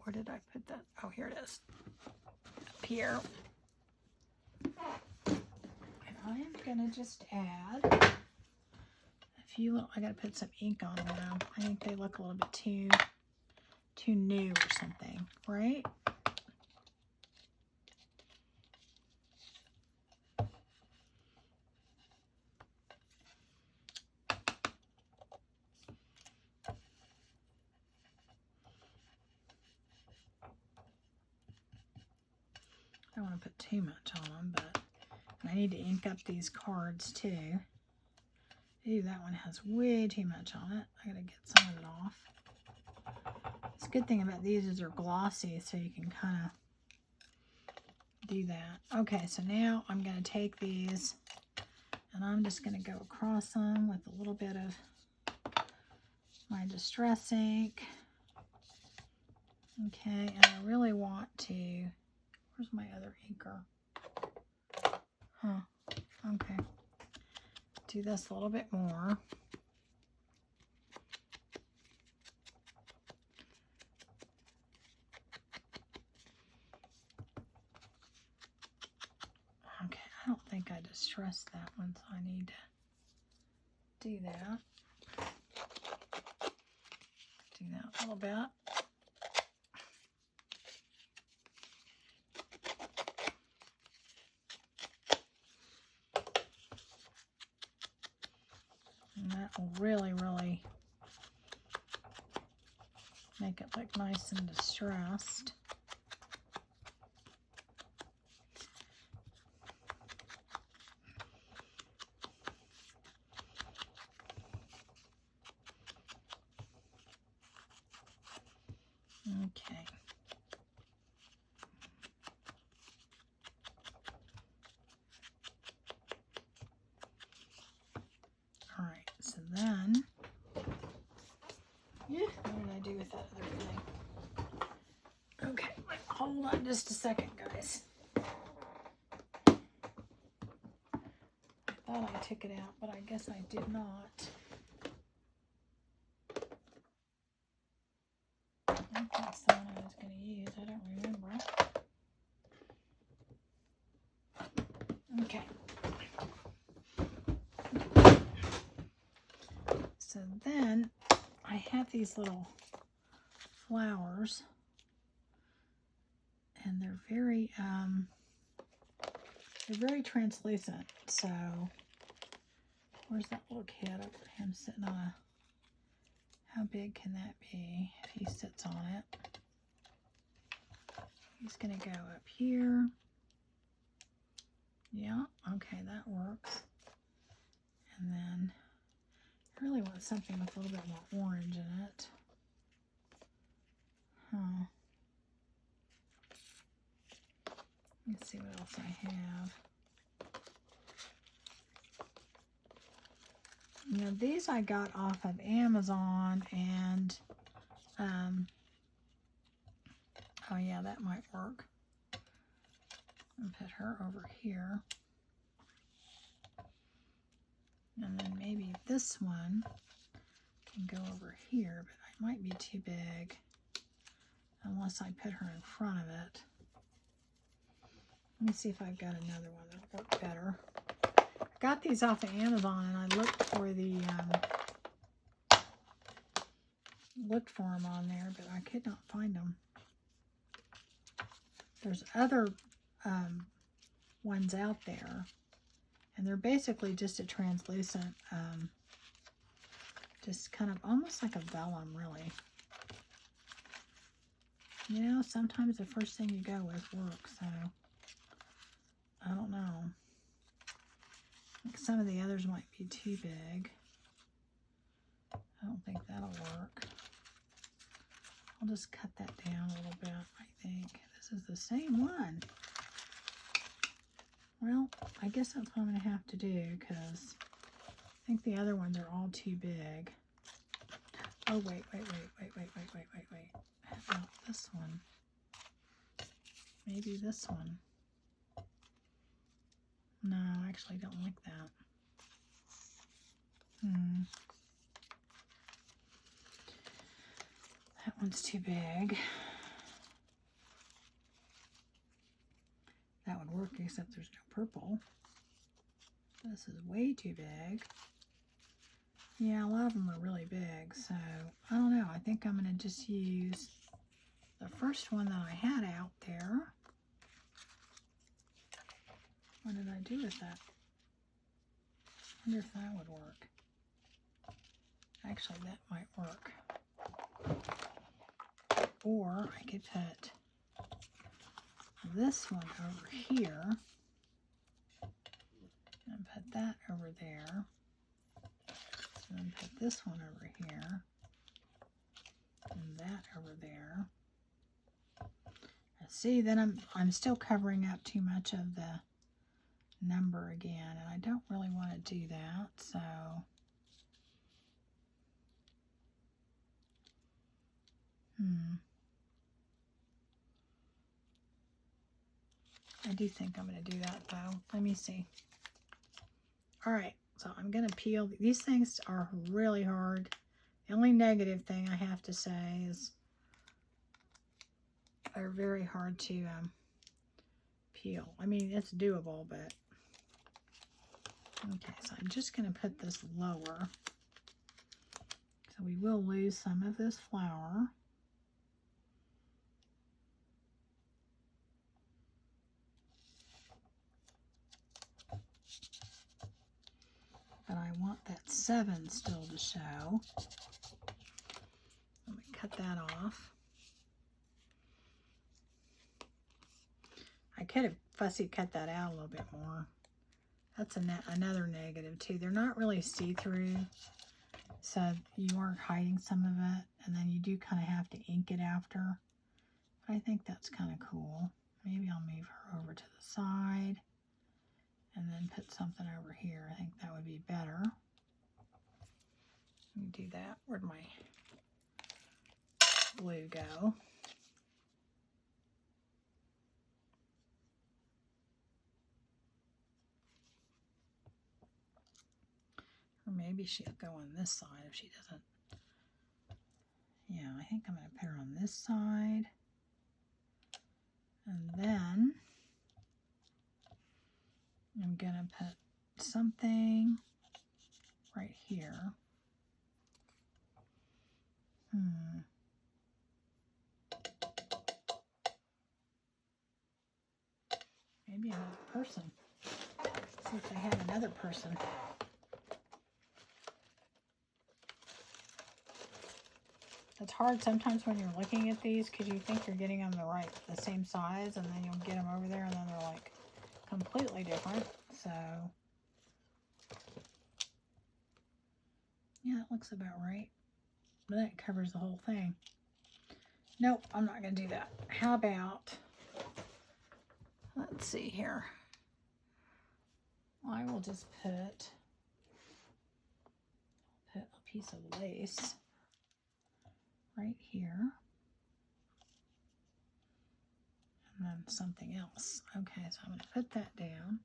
where did I put that? Oh, here it is. Up here. And I'm going to just add a few little, I got to put some ink on them now. I think they look a little bit too new or something, right? I don't want to put too much on them, but I need to ink up these cards too. Ooh, that one has way too much on it. I gotta get some of it off. It's a good thing about these is they're glossy, so you can kind of do that. Okay, so now I'm gonna take these and I'm just gonna go across them with a little bit of my distress ink. Okay, and I really want to, where's my other inker? Huh, okay. Do this a little bit more. Okay, I don't think I distressed that one, so I need to do that. Do that a little bit. And that will really, really make it look nice and distressed. Okay. All right, so then, what did I do with that other thing? Okay, hold on just a second, guys. I thought I took it out, but I guess I did not. I think that's the one I was going to use. I don't remember. Okay. So then I have these little flowers, and they're very translucent. So where's that little kid over him sitting on a, how big can that be if he sits on it? He's gonna go up here. Yeah, okay, that works. And then I really want something with a little bit more orange in it. Huh. Let's see what else I have. You know, these I got off of Amazon, and oh yeah, that might work. And put her over here. And then maybe this one can go over here, but it might be too big unless I put her in front of it. Let me see if I've got another one that'll work better. I got these off of Amazon, and I looked for them on there, but I could not find them. There's other ones out there, and they're basically just a translucent, just kind of almost like a vellum, really. You know, sometimes the first thing you go with works, so I don't know. Some of the others might be too big. I don't think that'll work. I'll just cut that down a little bit, I think. This is the same one. Well, I guess that's what I'm going to have to do, because I think the other ones are all too big. Oh, wait. How about this one? Maybe this one. No, I actually don't like that. That one's too big. That would work, except there's no purple. This is way too big. Yeah, a lot of them are really big, so I don't know. I think I'm going to just use the first one that I had out there. What did I do with that? I wonder if that would work. Actually, that might work. Or I could put this one over here and put that over there. And then put this one over here and that over there. See, then I'm still covering up too much of the number again, and I don't really want to do that, so I do think I'm going to do that, though. Let me see. All right, so I'm going to peel. These things are really hard. The only negative thing I have to say is they're very hard to peel. I mean, it's doable, but okay, so I'm just going to put this lower. So we will lose some of this flour. But I want that 7 still to show. Let me cut that off. I could have fussy cut that out a little bit more. That's another negative too. They're not really see-through, so you are hiding some of it, and then you do kind of have to ink it after. But I think that's kind of cool. Maybe I'll move her over to the side and then put something over here. I think that would be better. Let me do that. Where'd my glue go? Or maybe she'll go on this side if she doesn't. Yeah, I think I'm going to put her on this side. And then I'm going to put something right here. Maybe another person. See if they have another person. It's hard sometimes when you're looking at these because you think you're getting them the same size, and then you'll get them over there and then they're like completely different. So, yeah, that looks about right. But that covers the whole thing. Nope, I'm not going to do that. How about, let's see here. I will just put a piece of lace right here. And then something else. Okay, so I'm going to put that down.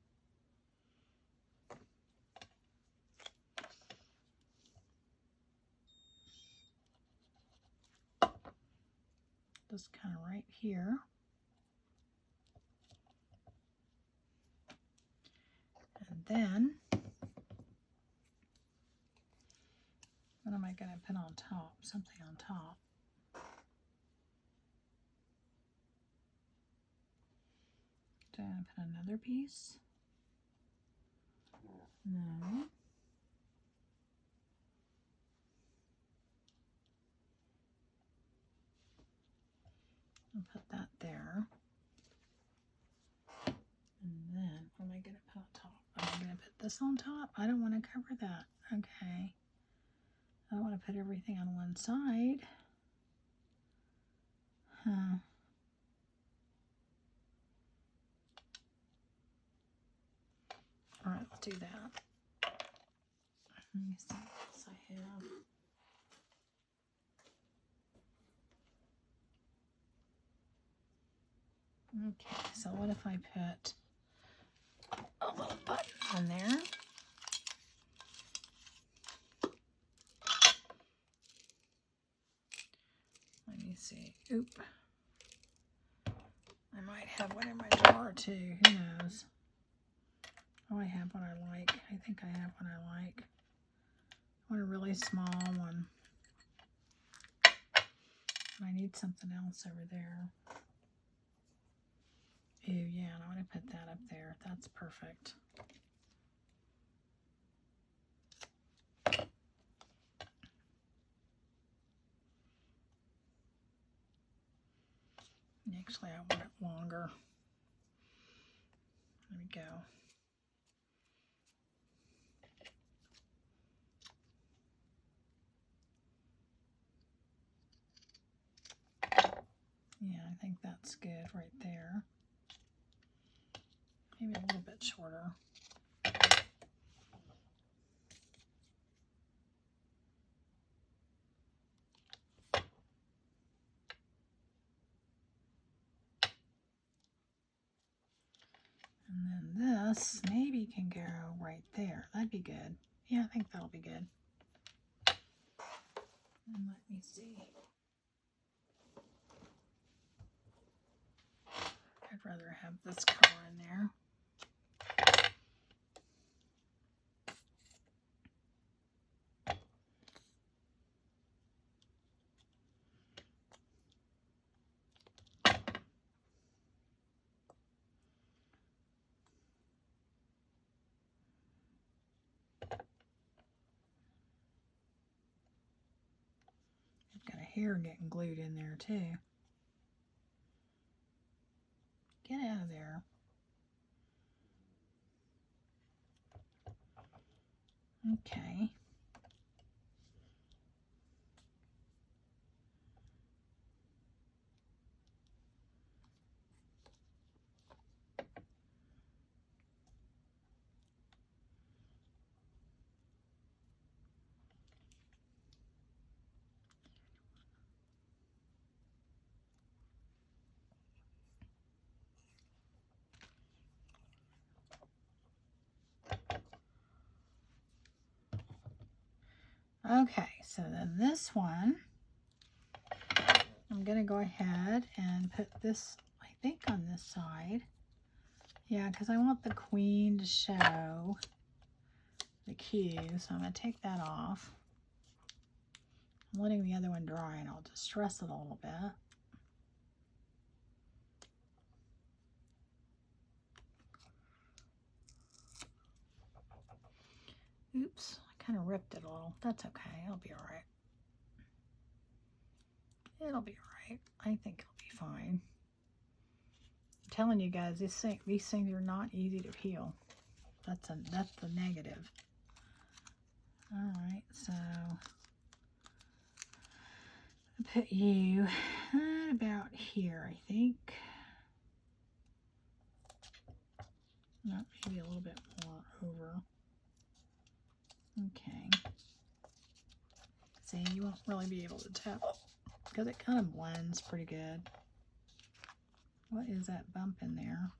Just kind of right here. And then, what am I going to put on top? Something on top. Do I put another piece? No. I'll put that there. And then, what am I going to put on top? Am I going to put this on top? I don't want to cover that. Okay. I don't want to put everything on one side. Huh. All right, let's do that. Let me see what else I have. Okay, so what if I put a little button on there? Let me see. Oop. I might have one in my drawer too. Who knows? Oh, I have what I like. I think I have what I like. I want a really small one. I need something else over there. Ew, yeah, and I want to put that up there. That's perfect. Actually, I want it longer. There we go. Yeah, I think that's good right there. Maybe a little bit shorter. And then this maybe can go right there. That'd be good. Yeah, I think that'll be good. And let me see. I'd rather have this color in there. I've got a hair getting glued in there too. Get out of there. Okay. Okay, so then this one, I'm going to go ahead and put this, I think, on this side. Yeah, because I want the queen to show the Q, so I'm going to take that off. I'm letting the other one dry, and I'll just stress it a little bit. Oops, I kind of ripped it a little. That's okay. It'll be all right. It'll be all right. I think it'll be fine. telling you guys, these things are not easy to peel. That's the negative. All right, so I'll put you at about here, I think. No, maybe a little bit more over. Okay. See, you won't really be able to tell because it kind of blends pretty good. What is that bump in there?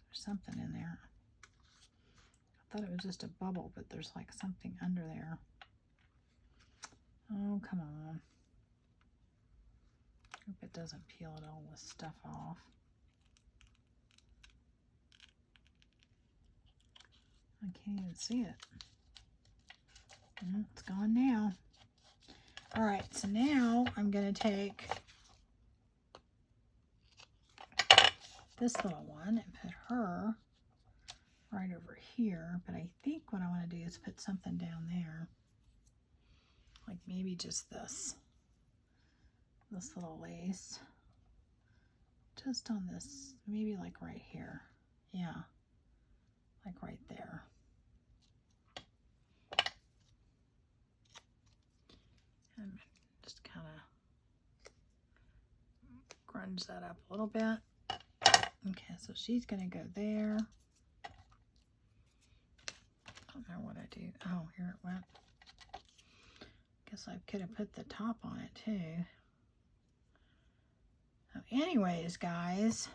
There's something in there. I thought it was just a bubble, but there's like something under there. Oh, come on. Hope it doesn't peel all this stuff off. I can't even see it. It's gone now. All right, so now I'm going to take this little one and put her right over here. But I think what I want to do is put something down there. Like maybe just this little lace. Just on this, maybe like right here. Yeah, like right there. And just kind of grunge that up a little bit. Okay, so she's gonna go there. I don't know what I do. Oh, here it went. Guess I could have put the top on it too. So anyways, guys,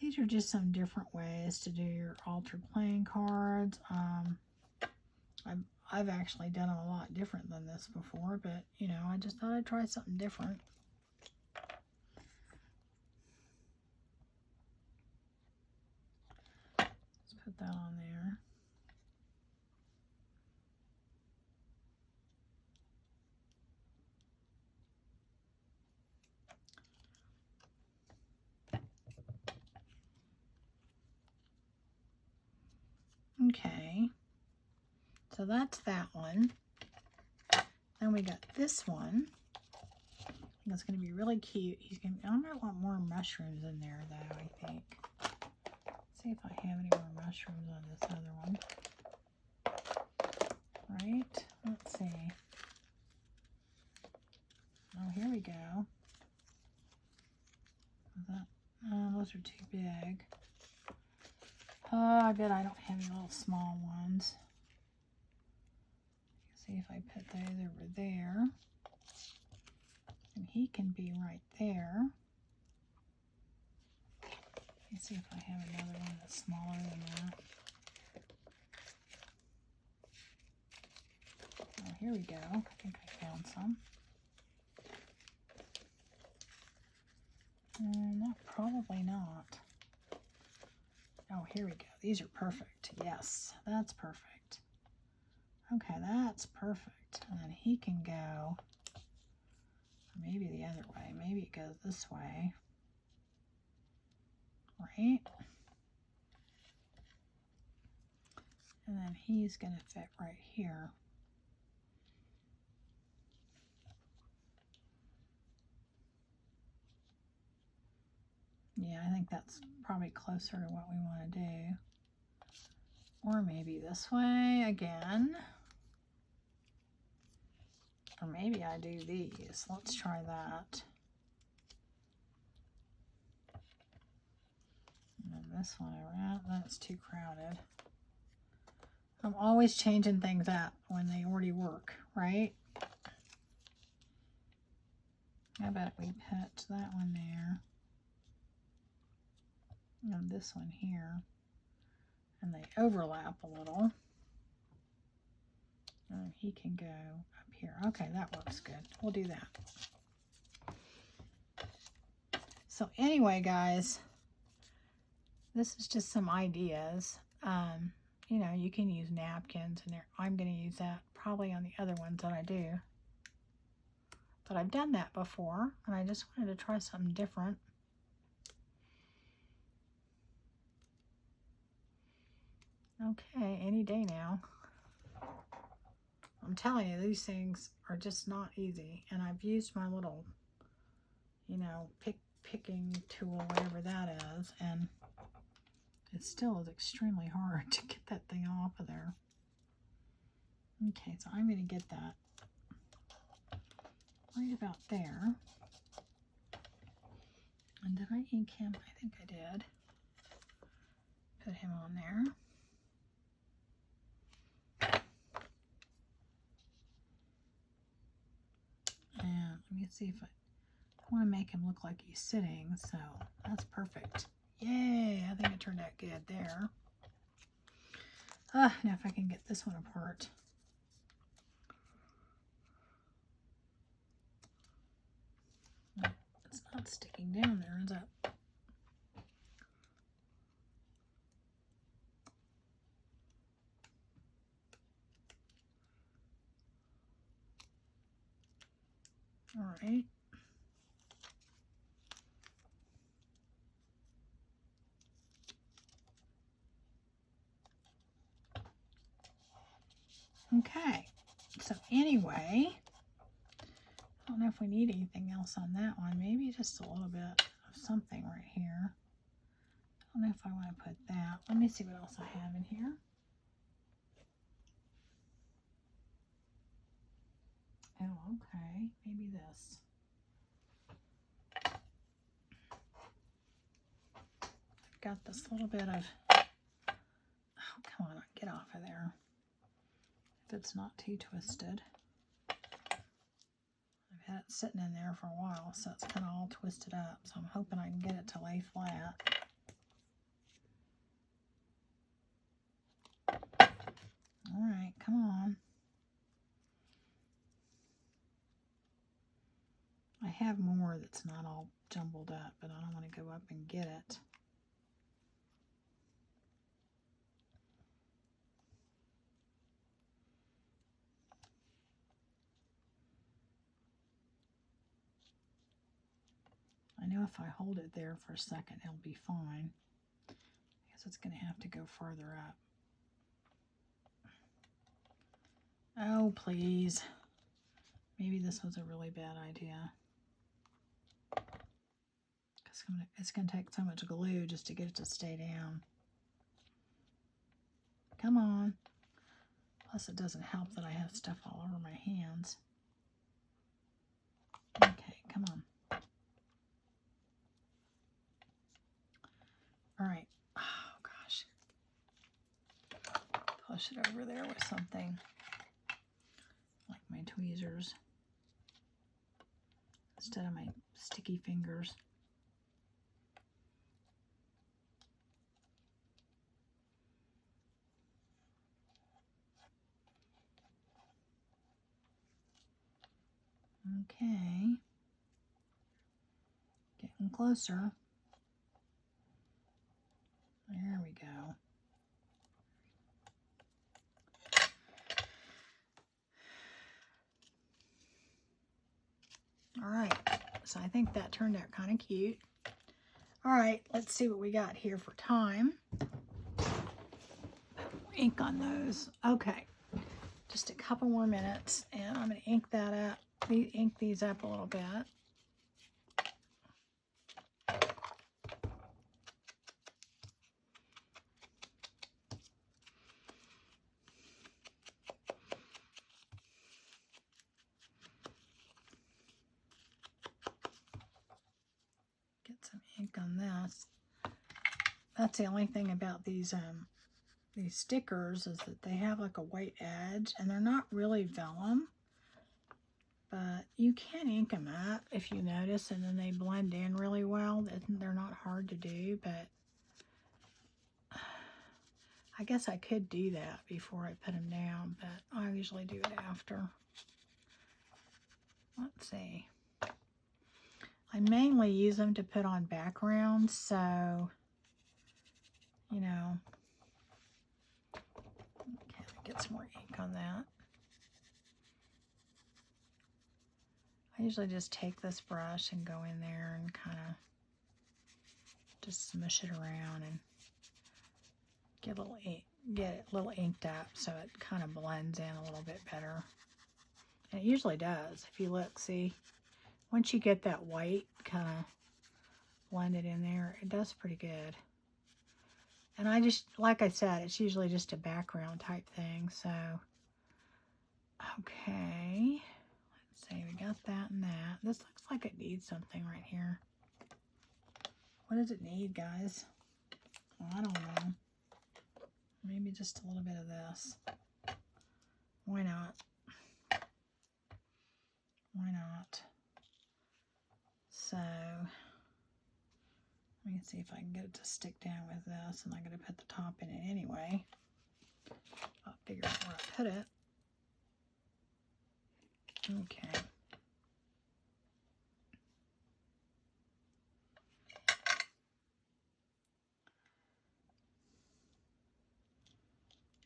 these are just some different ways to do your altered playing cards. I've actually done them a lot different than this before, but you know, I just thought I'd try something different. Let's put that on there. Okay, so that's that one. Then we got this one. I think it's going to be really cute. I'm going to want more mushrooms in there, though, I think. Let's see if I have any more mushrooms on this other one. Right? Let's see. Oh, here we go. Those are too big. Oh, I bet I don't have any little small ones. See if I put those over there. And he can be right there. Let's see if I have another one that's smaller than that. Oh, here we go. I think I found some. No, probably not. Oh, here we go. These are perfect. Yes, that's perfect. Okay, that's perfect. And then he can go maybe the other way. Maybe it goes this way. Right? And then he's going to fit right here. Yeah, I think that's probably closer to what we want to do. Or maybe this way again. Or maybe I do these. Let's try that. And then this one around. That's too crowded. I'm always changing things up when they already work, right? How about we put that one there? And this one here. And they overlap a little. And he can go up here. Okay, that works good. We'll do that. So anyway, guys, this is just some ideas. You know, you can use napkins in there. I'm going to use that probably on the other ones that I do. But I've done that before, and I just wanted to try something different. Okay, any day now. I'm telling you, these things are just not easy. And I've used my little, you know, picking tool, whatever that is, and it still is extremely hard to get that thing off of there. Okay, so I'm going to get that right about there. And did I ink him? I think I did. Put him on there. And let me see if I want to make him look like he's sitting, so that's perfect. Yay, I think it turned out good there. Now if I can get this one apart. It's not sticking down there, is it? All right. Okay, so anyway, I don't know if we need anything else on that one. Maybe just a little bit of something right here. I don't know if I want to put that. Let me see what else I have in here. Oh, okay, maybe this. I've got this little bit of, oh, come on, get off of there. If it's not too twisted. I've had it sitting in there for a while, so it's kind of all twisted up. So I'm hoping I can get it to lay flat. All right, come on. I have more that's not all jumbled up, but I don't want to go up and get it. I know if I hold it there for a second, it'll be fine. I guess it's going to have to go further up. Oh, please. Maybe this was a really bad idea. It's going to take so much glue just to get it to stay down. Come on. Plus, it doesn't help that I have stuff all over my hands. Okay, come on. All right. Oh, gosh. Push it over there with something like my tweezers instead of my sticky fingers. Okay. Getting closer. There we go. All right, so I think that turned out kind of cute. All right, let's see what we got here for time. Ink on those. Okay, just a couple more minutes, and I'm going to ink that up. Ink these up a little bit. Some ink on this. That's the only thing about these stickers is that they have like a white edge, and they're not really vellum, but you can ink them up if you notice, and then they blend in really well. They're not hard to do, but I guess I could do that before I put them down, but I usually do it after. Let's see. I mainly use them to put on backgrounds, so, you know, okay, get some more ink on that. I usually just take this brush and go in there and kind of just smush it around and get it a little inked up so it kind of blends in a little bit better. And it usually does. If you look, see, once you get that white kind of blend it in there. It does pretty good. And I just, like I said, it's usually just a background type thing. So, okay. Let's see, we got that and that. This looks like it needs something right here. What does it need, guys? Well, I don't know. Maybe just a little bit of this. Why not? Why not? So, let me see if I can get it to stick down with this. And I'm going to put the top in it anyway. I'll figure out where I put it. Okay.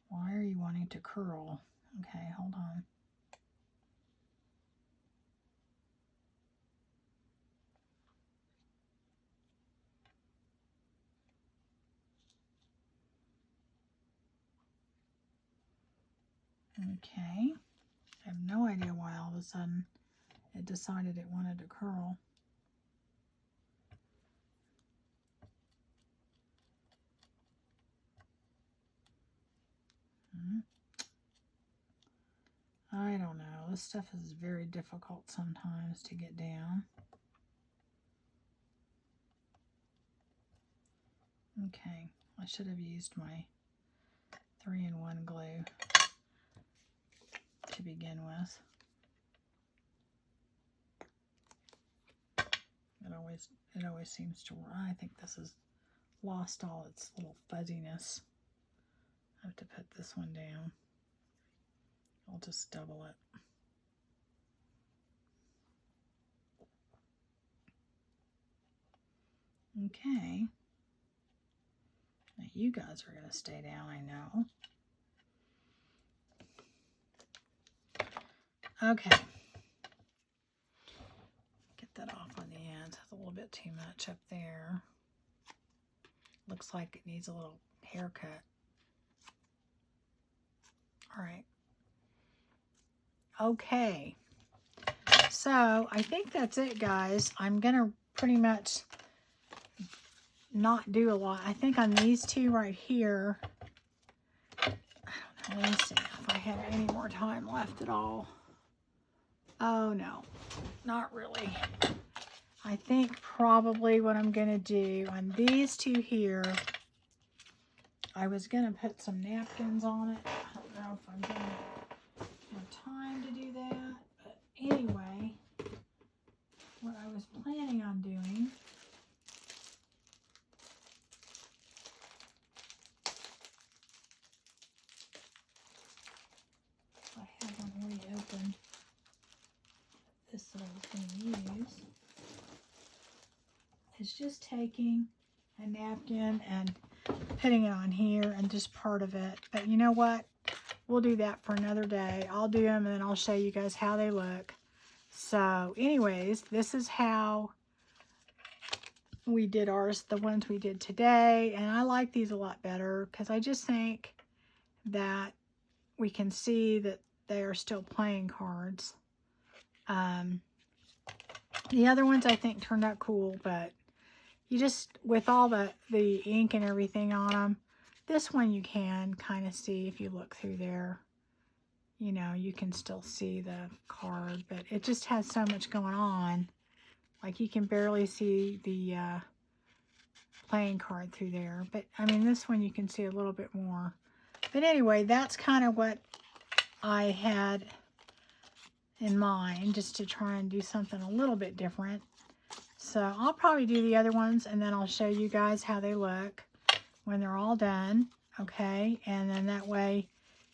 Why are you wanting to curl? Okay, hold on. Okay. I have no idea why all of a sudden it decided it wanted to curl. I don't know. This stuff is very difficult sometimes to get down. Okay, I should have used my 3-in-1 glue to begin with. It always seems to work. I think this has lost all its little fuzziness. I have to put this one down. I'll just double it. Okay. Now you guys are going to stay down, I know. Okay. Get that off on the end. It's a little bit too much up there. Looks like it needs a little haircut. All right. Okay. So I think that's it, guys. I'm going to pretty much not do a lot. I think on these two right here, I don't know. Let me see if I have any more time left at all. Oh, no. Not really. I think probably what I'm going to do on these two here, I was going to put some napkins on it. I don't know if I'm going to have time to do that. But anyway, what I was planning on doing I have one already open. This that I was going to use is just taking a napkin and putting it on here and just part of it. But you know what? We'll do that for another day. I'll do them and then I'll show you guys how they look. So anyways, this is how we did ours, the ones we did today. And I like these a lot better because I just think that we can see that they are still playing cards. The other ones I think turned out cool, but you just, with all the ink and everything on them, this one you can kind of see if you look through there. You know, you can still see the card, but it just has so much going on. Like you can barely see the playing card through there. But, I mean, this one you can see a little bit more. But anyway, that's kind of what I had in mind, just to try and do something a little bit different. So I'll probably do the other ones and then I'll show you guys how they look when they're all done, okay? And then that way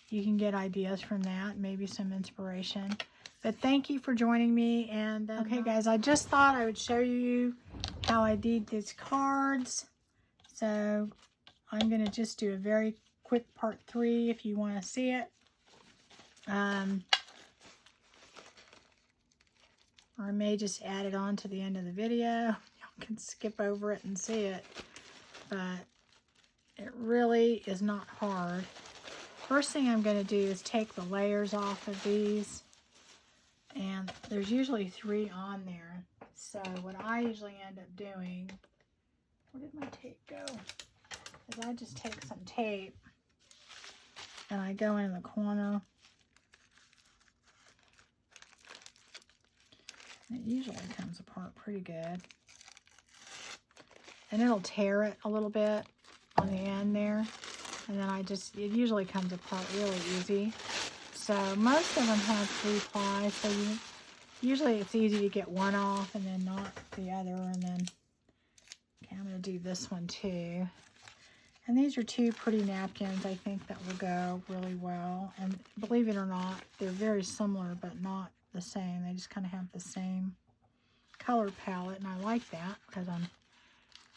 you can get ideas from that, maybe some inspiration. But thank you for joining me. And okay, guys, I just thought I would show you how I did these cards. So I'm going to just do a very quick part 3 if you want to see it. Or I may just add it on to the end of the video. Y'all can skip over it and see it. But it really is not hard. First thing I'm going to do is take the layers off of these. And there's usually 3 on there. So what I usually end up doing Where did my tape go? Because I just take some tape and I go in the corner. It usually comes apart pretty good. And it'll tear it a little bit on the end there. And then it usually comes apart really easy. So most of them have 3 ply, so usually it's easy to get one off and then not the other. And then, okay, I'm going to do this one too. And these are 2 pretty napkins, I think, that will go really well. And believe it or not, they're very similar, but not the same. They just kind of have the same color palette, and I like that because I'm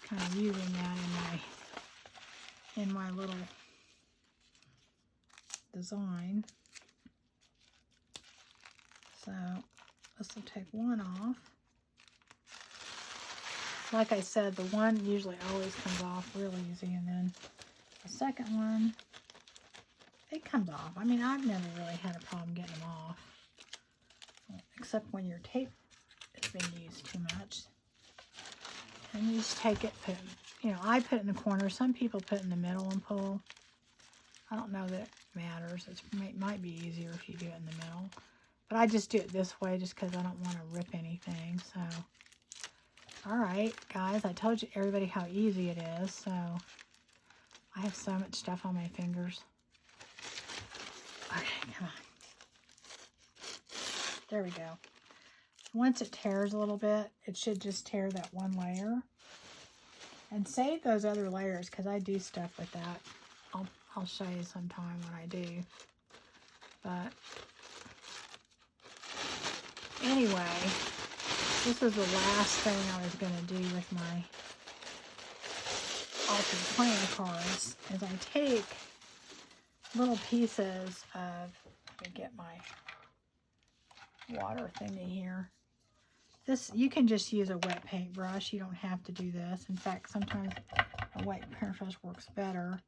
kind of using that in my little design. So this will take one off. Like I said, the one usually always comes off real easy, and then the second one, it comes off. I mean, I've never really had a problem getting them off, except when your tape has been used too much. And you just take it, I put it in the corner. Some people put it in the middle and pull. I don't know that it matters. It might be easier if you do it in the middle. But I just do it this way just because I don't want to rip anything. So, all right, guys, I told you everybody how easy it is. So, I have so much stuff on my fingers. Okay, come on. There we go. Once it tears a little bit, it should just tear that one layer. And save those other layers because I do stuff with that. I'll show you sometime when I do. But anyway, this is the last thing I was going to do with my altered playing cards, is I take little pieces of, let me get my water thingy here. This, you can just use a wet paintbrush. You don't have to do this. In fact, sometimes a wet paintbrush works better.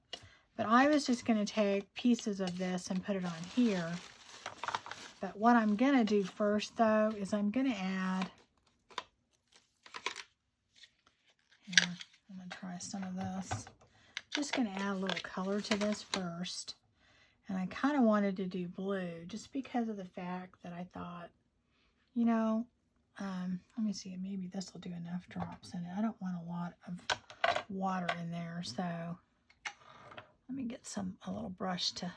But I was just going to take pieces of this and put it on here. But what I'm going to do first, though, is I'm going to add, here, I'm going to try some of this. Just going to add a little color to this first. And I kind of wanted to do blue just because of the fact that I thought, let me see, maybe this will do enough drops in it. I don't want a lot of water in there, so let me get a little brush to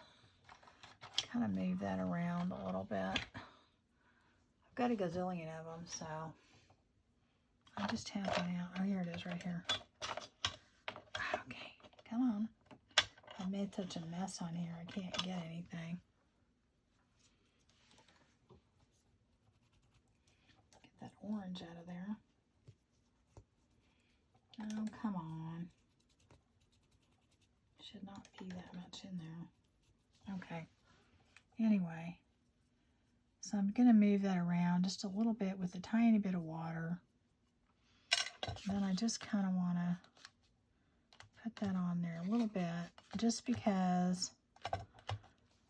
kind of move that around a little bit. I've got a gazillion of them, so I'm just tapping out. Oh, here it is right here. Okay, come on. I made such a mess on here, I can't get anything. Get that orange out of there. Oh, come on. Should not be that much in there. Okay. Anyway, so I'm going to move that around just a little bit with a tiny bit of water. Then I just kind of want to put that on there a little bit, just because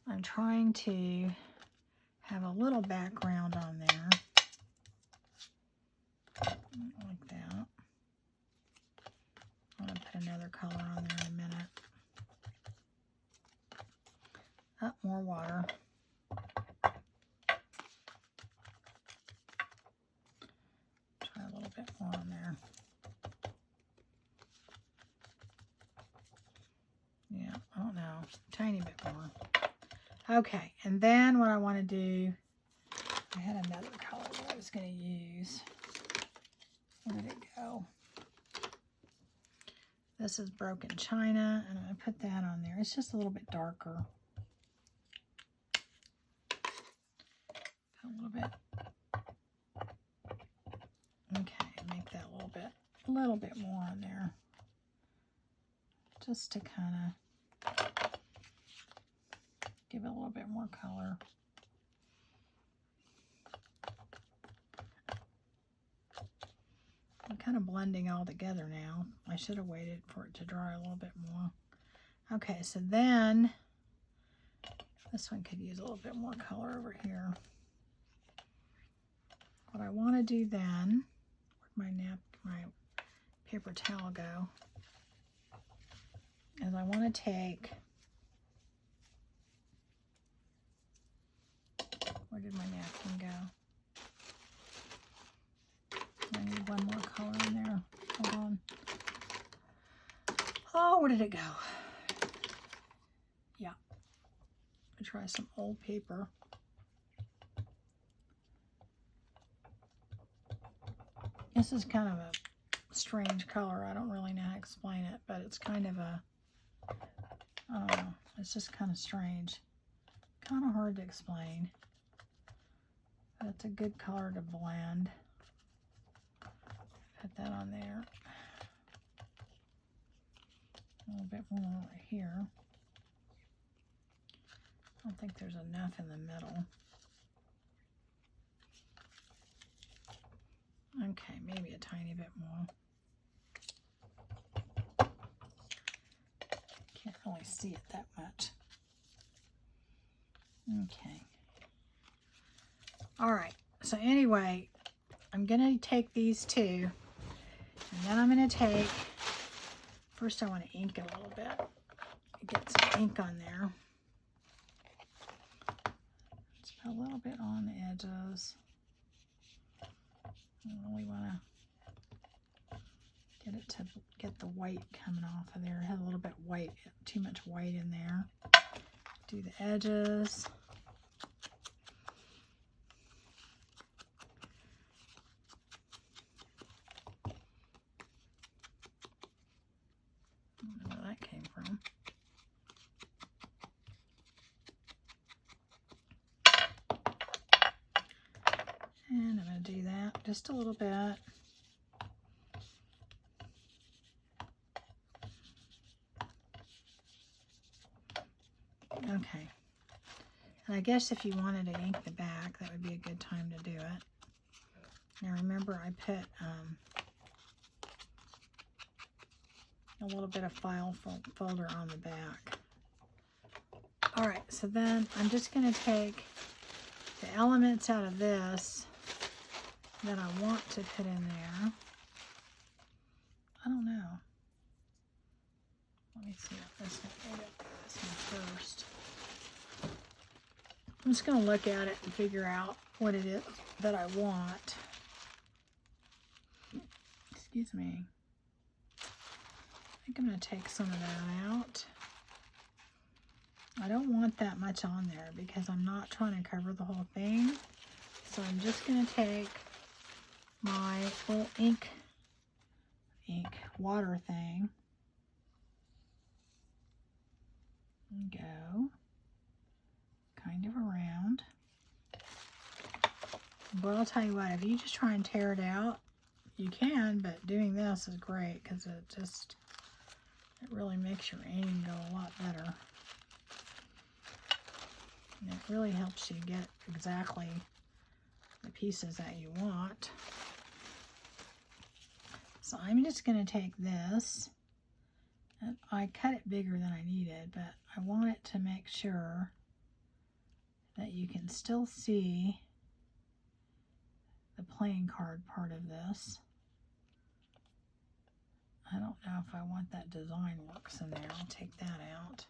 I'm trying to have a little background on there. Like that. I'm going to put another color on there in a minute. Up more water. Try a little bit more on there. Yeah, I don't know, tiny bit more. Okay, and then what I want to do, I had another color that I was going to use. Where did it go? This is Broken China, and I'm going to put that on there. It's just a little bit darker. A little bit. Okay, make that a little bit more on there. Just to kind of give it a little bit more color. I'm kind of blending all together now. I should have waited for it to dry a little bit more. Okay, so then this one could use a little bit more color over here. What I want to do then, my paper towel go? Is I want to take, where did my napkin go? I need one more color in there. Hold on. Oh, where did it go? Yeah. I'll try some old paper. This is kind of a strange color. I don't really know how to explain it, but it's kind of a, I don't know. It's just kind of strange. Kind of hard to explain. But it's a good color to blend. Put that on there. A little bit more right here. I don't think there's enough in the middle. Okay, maybe a tiny bit more. Can't really see it that much. Okay. All right, so anyway, I'm gonna take these two, and then I'm gonna take, first I want to ink it a little bit. Get some ink on there. Just put a little bit on the edges. I really want to get it to get the white coming off of there. It had a little bit white, too much white in there. Do the edges. I don't know where that came from. And I'm going to do that just a little bit. Okay. And I guess if you wanted to ink the back, that would be a good time to do it. Now remember, I put a little bit of file folder on the back. All right, so then I'm just going to take the elements out of this that I want to put in there. I don't know. Let me see if this one, maybe I'll do this one first. I'm just going to look at it and figure out what it is that I want. Excuse me. I think I'm going to take some of that out. I don't want that much on there because I'm not trying to cover the whole thing. So I'm just going to take my little ink water thing and go kind of around. But I'll tell you what, if you just try and tear it out, you can, but doing this is great because it really makes your aiming go a lot better. And it really helps you get exactly the pieces that you want. So I'm just going to take this, and I cut it bigger than I needed, but I want it to make sure that you can still see the playing card part of this. I don't know if I want that design works in there. I'll take that out.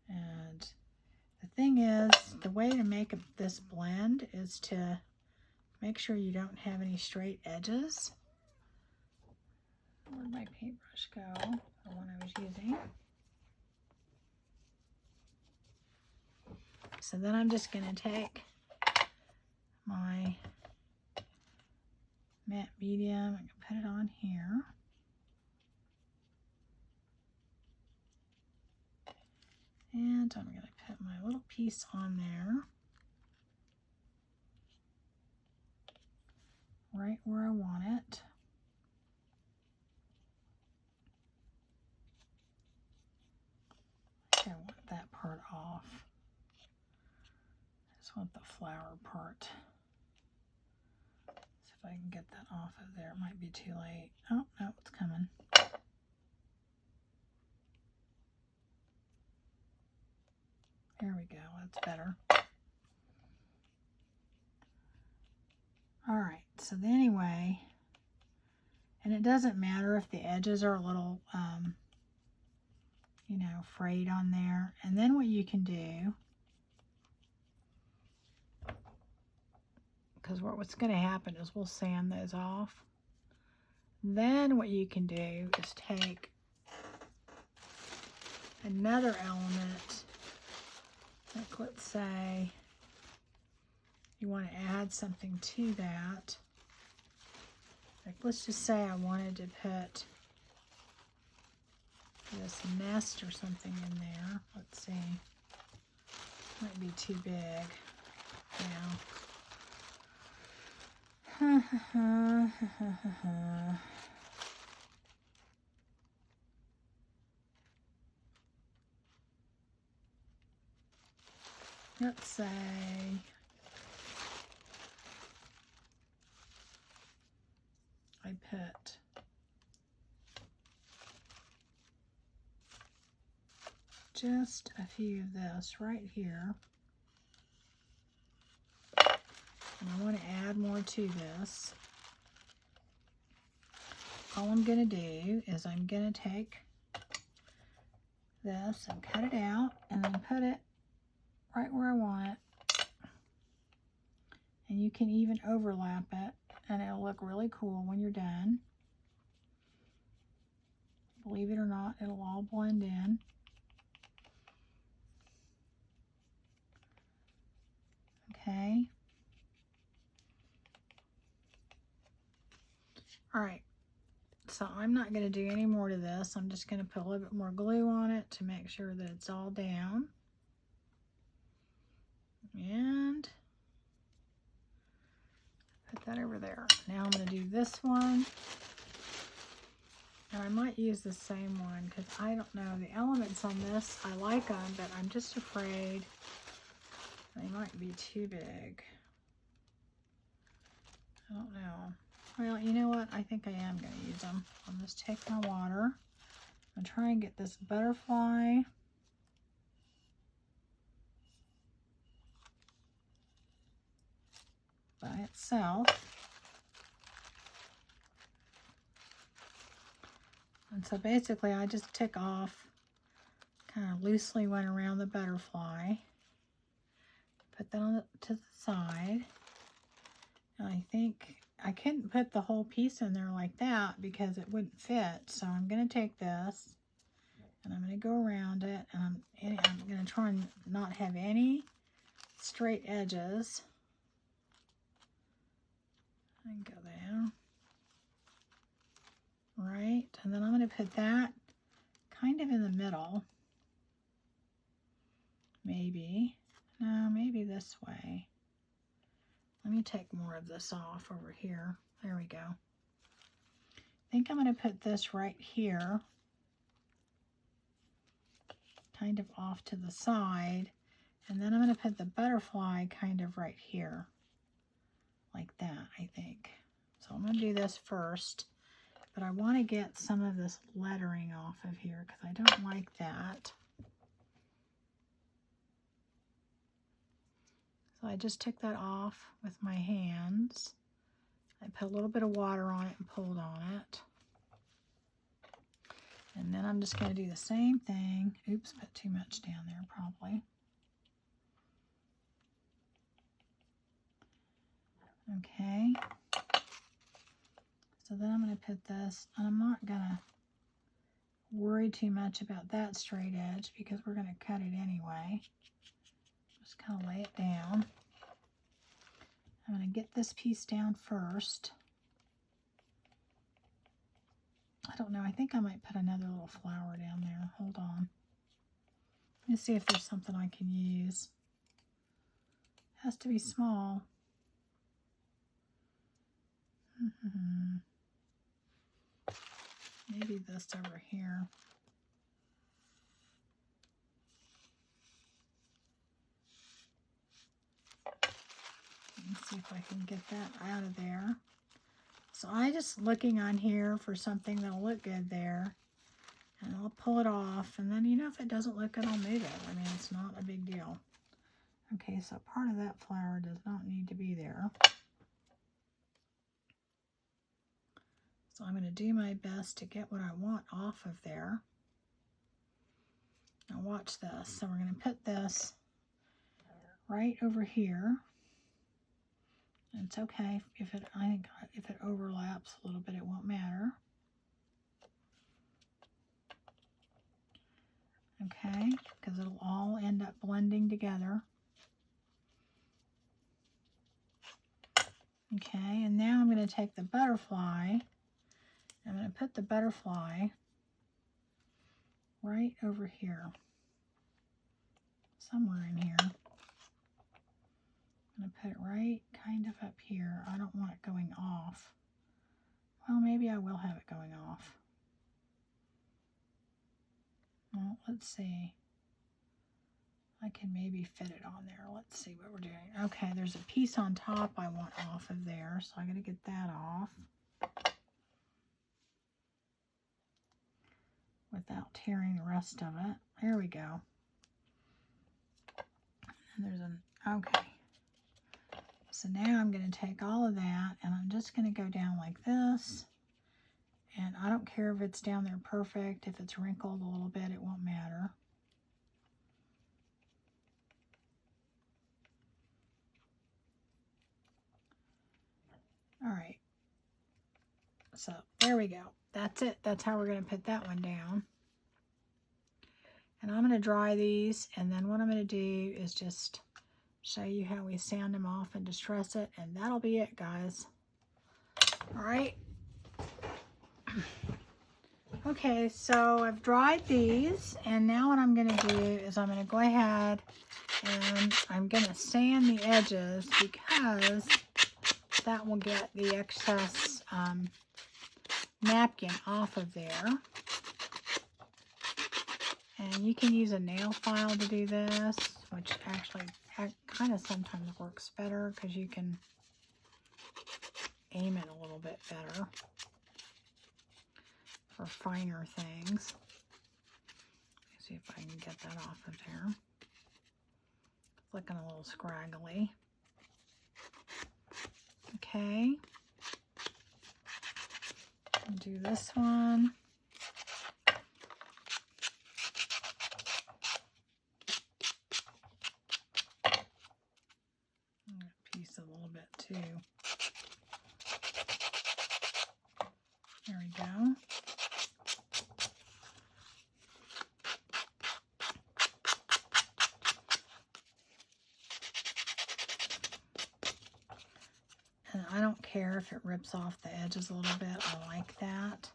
And the thing is, the way to make this blend is to make sure you don't have any straight edges. Where'd my paintbrush go? The one I was using. So then I'm just going to take my matte medium, I can put it on here. And I'm going to put my little piece on there. Right where I want it. I want that part off. I just want the flower part. See if I can get that off of there. It might be too late. Oh, no, it's coming. There we go. That's better. All right, so anyway, and it doesn't matter if the edges are a little, you know, frayed on there. And then what you can do, because what's going to happen is we'll sand those off. Then what you can do is take another element, like let's say you want to add something to that. Like let's just say I wanted to put this nest or something in there. Let's see. Might be too big now. Let's say I put just a few of this right here. And I want to add more to this. All I'm going to do is I'm going to take this and cut it out and then put it right where I want it. And you can even overlap it and it'll look really cool when you're done. Believe it or not, it'll all blend in. Okay. All right. So I'm not going to do any more to this. I'm just going to put a little bit more glue on it to make sure that it's all down. And put that over there. Now I'm going to do this one. And I might use the same one because I don't know. The elements on this, I like them, but I'm just afraid they might be too big. I don't know. Well, you know what? I think I am going to use them. I'll just take my water and try and get this butterfly. By itself. And so basically I just took off, kind of loosely went around the butterfly, put that on to the side. And I think I couldn't put the whole piece in there like that because it wouldn't fit. So I'm going to take this and I'm going to go around it and I'm going to try and not have any straight edges. And go there. Right, and then I'm going to put that kind of in the middle. Maybe. No, maybe this way. Let me take more of this off over here. There we go. I think I'm going to put this right here. Kind of off to the side. And then I'm going to put the butterfly kind of right here. Like that, I think. So I'm going to do this first. But I want to get some of this lettering off of here because I don't like that. So I just took that off with my hands. I put a little bit of water on it and pulled on it. And then I'm just going to do the same thing. Oops, put too much down there probably. Okay. So then I'm going to put this, and I'm not going to worry too much about that straight edge because we're going to cut it anyway. Just kind of lay it down. I'm going to get this piece down first. I don't know, I think I might put another little flower down there. Hold on. Let me see if there's something I can use. It has to be small. Maybe this over here. Let's see if I can get that out of there. So I just looking on here for something that'll look good there. And I'll pull it off. And then, you know, if it doesn't look good, I'll move it. I mean, it's not a big deal. Okay, so part of that flower does not need to be there. So I'm going to do my best to get what I want off of there. Now watch this. So we're going to put this right over here. And it's okay if it, I think if it overlaps a little bit, it won't matter. Okay, because it'll all end up blending together. Okay, and now I'm going to take the butterfly. I'm going to put the butterfly right over here, somewhere in here. I'm going to put it right kind of up here. I don't want it going off. Well, maybe I will have it going off. Well, let's see. I can maybe fit it on there. Let's see what we're doing. Okay, there's a piece on top I want off of there, so I'm going to get that off without tearing the rest of it. There we go. And there's an, okay. So now I'm going to take all of that and I'm just going to go down like this. And I don't care if it's down there perfect. If it's wrinkled a little bit, it won't matter. All right. So there we go. That's it. That's how we're going to put that one down. And I'm going to dry these. And then what I'm going to do is just show you how we sand them off and distress it. And that'll be it, guys. All right. Okay, so I've dried these, and now what I'm going to do is I'm going to go ahead and I'm going to sand the edges because that will get the excess napkin off of there. And you can use a nail file to do this, which actually kind of sometimes works better because you can aim it a little bit better for finer things. Let's see if I can get that off of there. It's looking a little scraggly. Okay. I'll do this one. A piece a little bit too. There we go. And I don't care if it rips off the edges a little bit. I like that.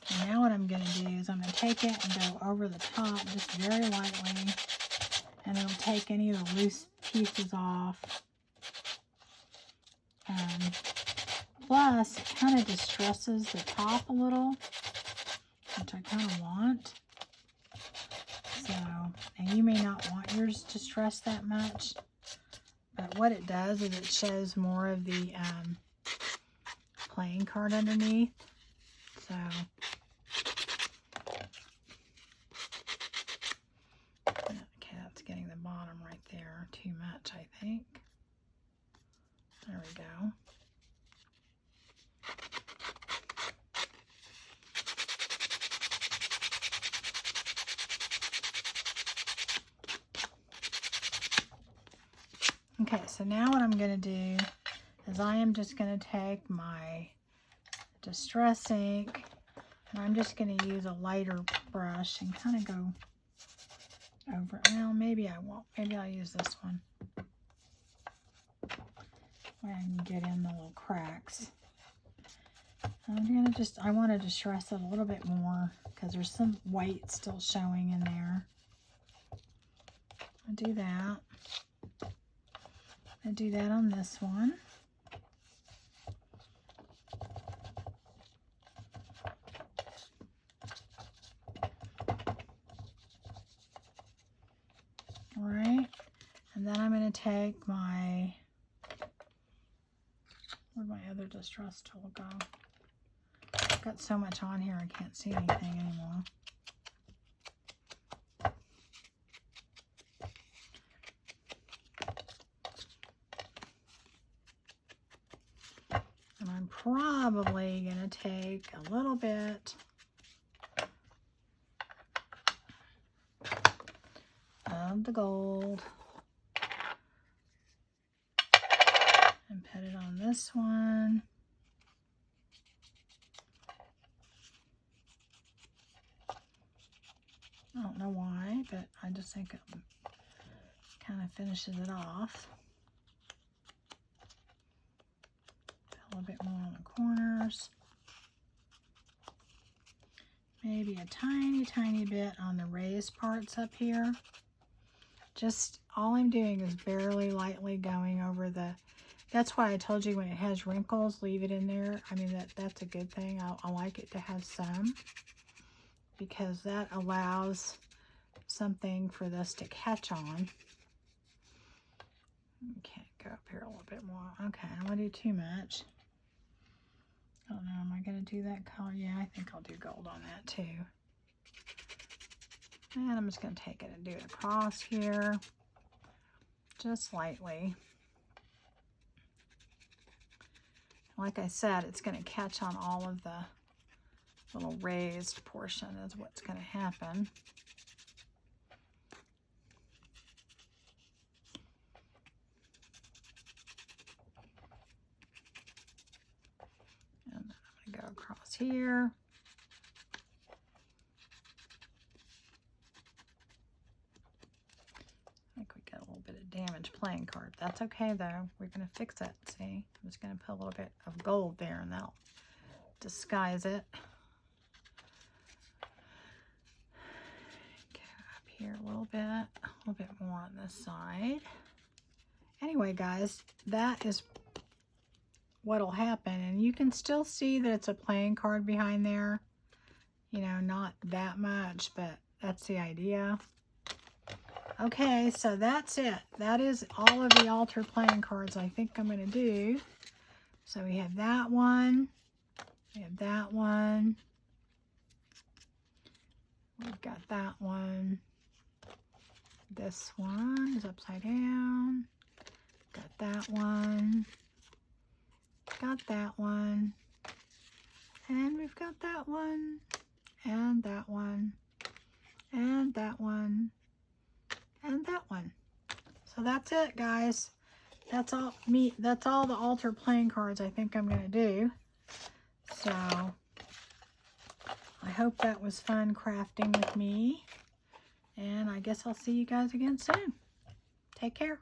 And now what I'm going to do is I'm going to take it and go over the top just very lightly. And it'll take any of the loose pieces off. And plus, it kind of distresses the top a little, which I kind of want. So, and you may not want yours to stress that much. But what it does is it shows more of the playing card underneath. So, okay, that's getting the bottom right there too much, I think. There we go. Okay, so now what I'm going to do is I am just going to take my Distress ink and I'm just going to use a lighter brush and kind of go over. Well, maybe I won't. Maybe I'll use this one where I can get in the little cracks. I'm going to just, I want to distress it a little bit more because there's some white still showing in there. I'll do that. I do that on this one. All right, and then I'm going to take my, where'd my other distress tool go? I've got so much on here I can't see anything anymore. And I'm probably going to take a little bit of the gold and put it on this one. I don't know why, but I just think it kind of finishes it off. A little bit more on the corners. Maybe a tiny, tiny bit on the raised parts up here. Just all I'm doing is barely lightly going over the, that's why I told you when it has wrinkles, leave it in there. I mean, that's a good thing. I like it to have some, because that allows something for this to catch on. Okay, go up here a little bit more. Okay, I don't want to do too much. I don't know, am I going to do that color? Yeah, I think I'll do gold on that too. And I'm just going to take it and do it across here, just lightly. Like I said, it's going to catch on all of the little raised portion is what's going to happen. And then I'm going to go across here. I think we got a little bit of damaged playing card. That's okay though. We're going to fix it. See, I'm just going to put a little bit of gold there and that'll disguise it. Here a little bit more on this side. Anyway, guys, that is what'll happen. And you can still see that it's a playing card behind there. You know, not that much, but that's the idea. Okay, so that's it. That is all of the altar playing cards I think I'm going to do. So we have that one. We have that one. We've got that one. This one is upside down. Got that one. Got that one. And we've got that one. And that one. And that one. And that one. So that's it, guys. That's all that's all the altar playing cards I think I'm going to do. So I hope that was fun crafting with me. And I guess I'll see you guys again soon. Take care.